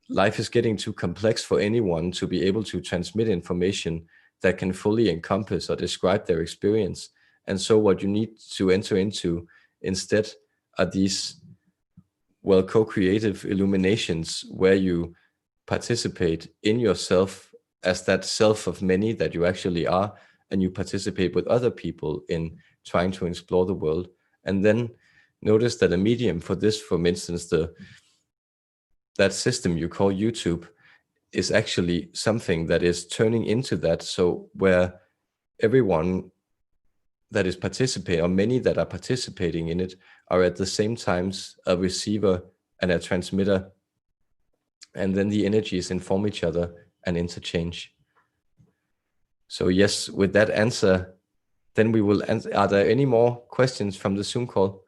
life is getting too complex for anyone to be able to transmit information that can fully encompass or describe their experience. And so what you need to enter into instead are these, well, co-creative illuminations where you participate in yourself as that self of many that you actually are, and you participate with other people in trying to explore the world. And then notice that a medium for this, for instance, that system you call YouTube, is actually something that is turning into that. So where everyone that is participating, or many that are participating in it, are at the same times a receiver and a transmitter, and then the energies inform each other and interchange. So yes, with that answer, then we will answer. Are there any more questions from the Zoom call?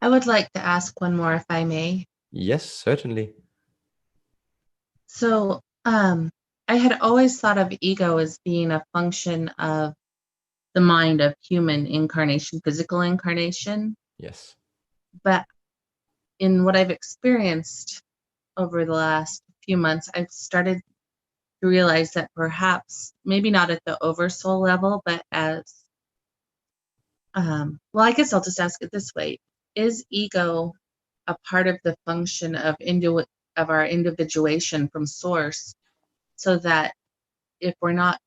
I would like to ask one more, if I may. Yes, certainly. So I had always thought of ego as being a function of the mind of human incarnation, physical incarnation. Yes. But in what I've experienced over the last few months, I've started to realize that perhaps, maybe not at the oversoul level, but as, well, I guess I'll just ask it this way. Is ego a part of the function of our individuation from source, so that if we're not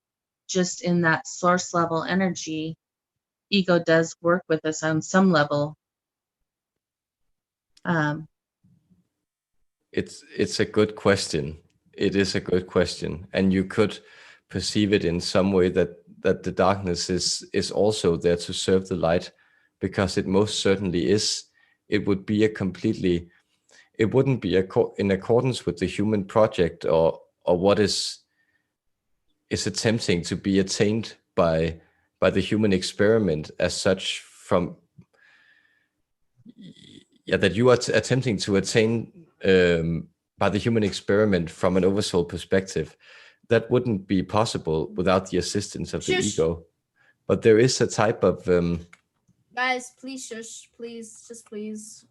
just in that source level energy, ego does work with us on some level? It's a good question. It is a good question, and you could perceive it in some way that the darkness is also there to serve the light, because it most certainly is. It would be it wouldn't be in accordance with the human project, or what is attempting to be attained by the human experiment as such, from that you are attempting to attain by the human experiment from an oversoul perspective. That wouldn't be possible without the assistance of the ego. But there is a type of guys, please shush, please, just please.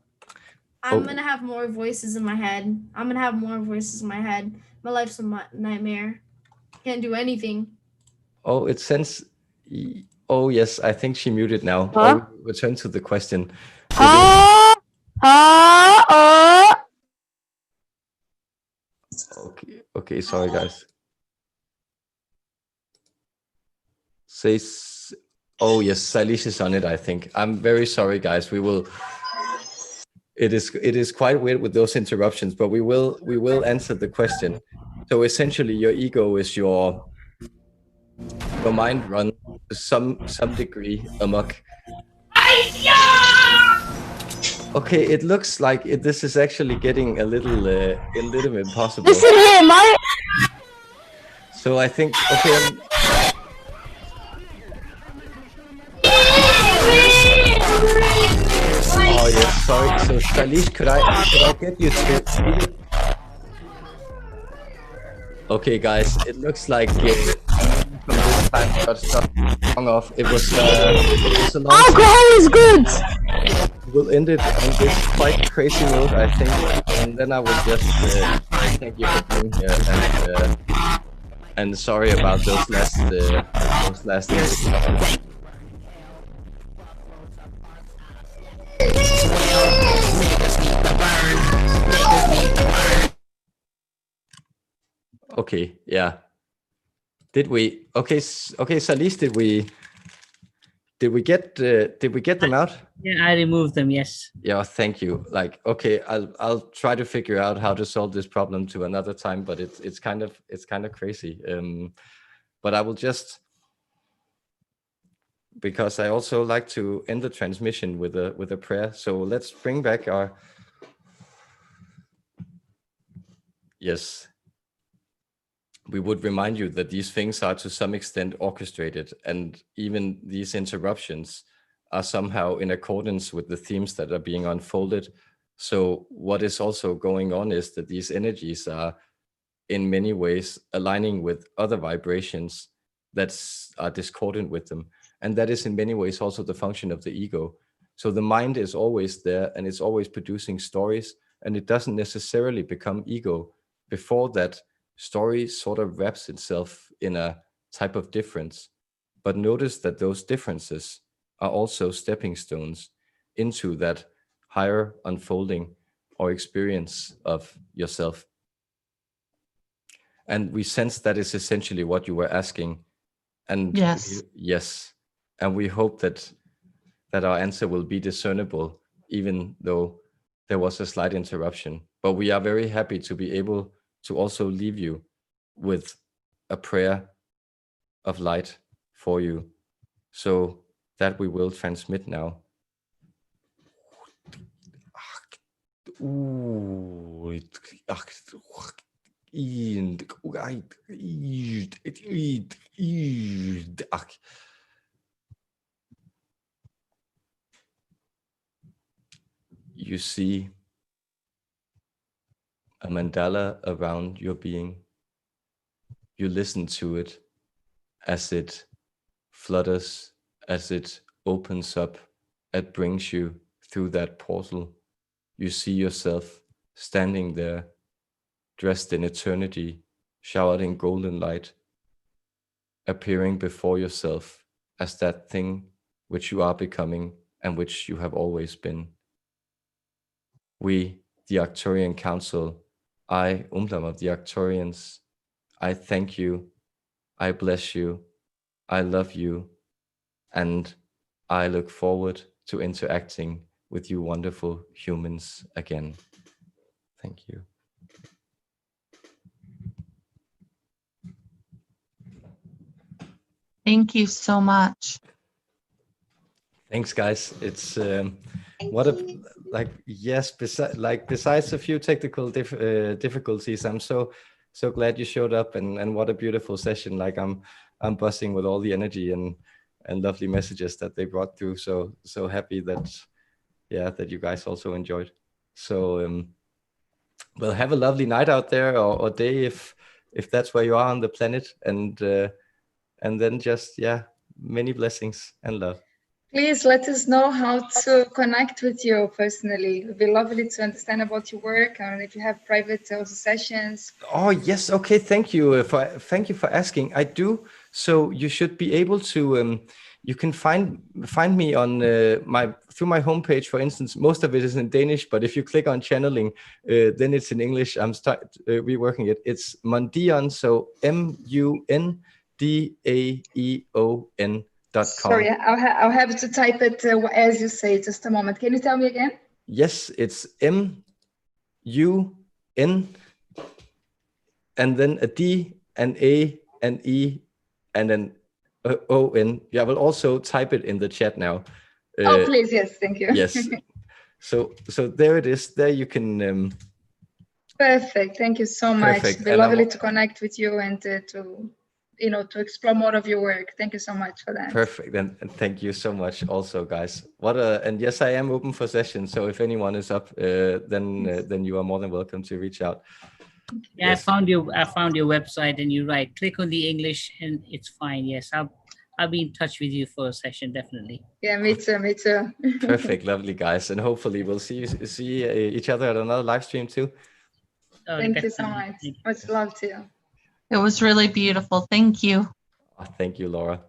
I'm gonna have more voices in my head. My life's a nightmare. Can't do anything. Oh, it sends. Oh yes, I think she muted now. Huh? Oh, return to the question. Okay, sorry guys. Oh yes, Salish is on it, I think. I'm very sorry guys. We will. It is quite weird with those interruptions, but we will answer the question. So essentially, your ego is your mind run to some degree amok. Okay, it looks like this is actually getting a little impossible. Listen here, mate. So I think, okay. Oh yes, sorry. So Salish, could I get you to? Okay, guys, it looks like from this time got stuff hung off. It was a long. Alcohol is good. We'll end it on this quite crazy note, I think, and then I will just thank you for being here, and sorry about those last minutes. Okay, yeah. Did we? Okay, Salish, did we get them out? Yeah, I removed them. Yes. Yeah, thank you. Like, okay, I'll try to figure out how to solve this problem to another time, but it's kind of crazy. But I will just, because I also like to end the transmission with a prayer. So let's bring back our. Yes. We would remind you that these things are to some extent orchestrated, and even these interruptions are somehow in accordance with the themes that are being unfolded. So what is also going on is that these energies are in many ways aligning with other vibrations that are discordant with them. And that is in many ways also the function of the ego. So the mind is always there, and it's always producing stories, and it doesn't necessarily become ego before that story sort of wraps itself in a type of difference. But notice that those differences are also stepping stones into that higher unfolding or experience of yourself. And we sense that is essentially what you were asking. And yes, yes. And we hope that our answer will be discernible, even though there was a slight interruption. But we are very happy to be able to also leave you with a prayer of light for you. So that we will transmit now. you see a mandala around your being. You listen to it as it flutters, as it opens up, it brings you through that portal. You see yourself standing there, dressed in eternity, showered in golden light, appearing before yourself as that thing which you are becoming and which you have always been. We, the Arcturian Council, I, Umblam of the Arcturians, I thank you, I bless you, I love you, and I look forward to interacting with you wonderful humans again. Thank you. Thank you so much. Thanks, guys. It's what a like. Yes, besides a few technical difficulties, I'm so glad you showed up, and what a beautiful session. Like I'm buzzing with all the energy and lovely messages that they brought through. So happy that that you guys also enjoyed. So well, have a lovely night out there, or day if that's where you are on the planet, and then just many blessings and love. Please let us know how to connect with you personally. It would be lovely to understand about your work and if you have private sessions. Oh yes, okay. Thank you for asking. I do. So you should be able to. You can find me on through my homepage. For instance, most of it is in Danish, but if you click on channeling, then it's in English. I'm reworking it. It's Mundaeon, so MUNDAEON.com. Sorry, I'll have to type it as you say. Just a moment. Can you tell me again? Yes, it's MUN and then a D, an A, an E, and an ON. Yeah, I will also type it in the chat now. Oh, please, yes, thank you. Yes. So there it is. There you can. Perfect. Thank you so much. Perfect. It'd be lovely to connect with you and to explore more of your work. Thank you so much for that. Perfect. And thank you so much also, guys. And yes, I am open for sessions. So if anyone is up, then you are more than welcome to reach out. Yeah, yes. I found your website, and you're right. Click on the English and it's fine. Yes, I'll be in touch with you for a session, definitely. Yeah, me too. Perfect. Lovely, guys. And hopefully we'll see each other at another live stream too. Oh, thank you so much. Much love to you. It was really beautiful. Thank you. Oh, thank you, Laura.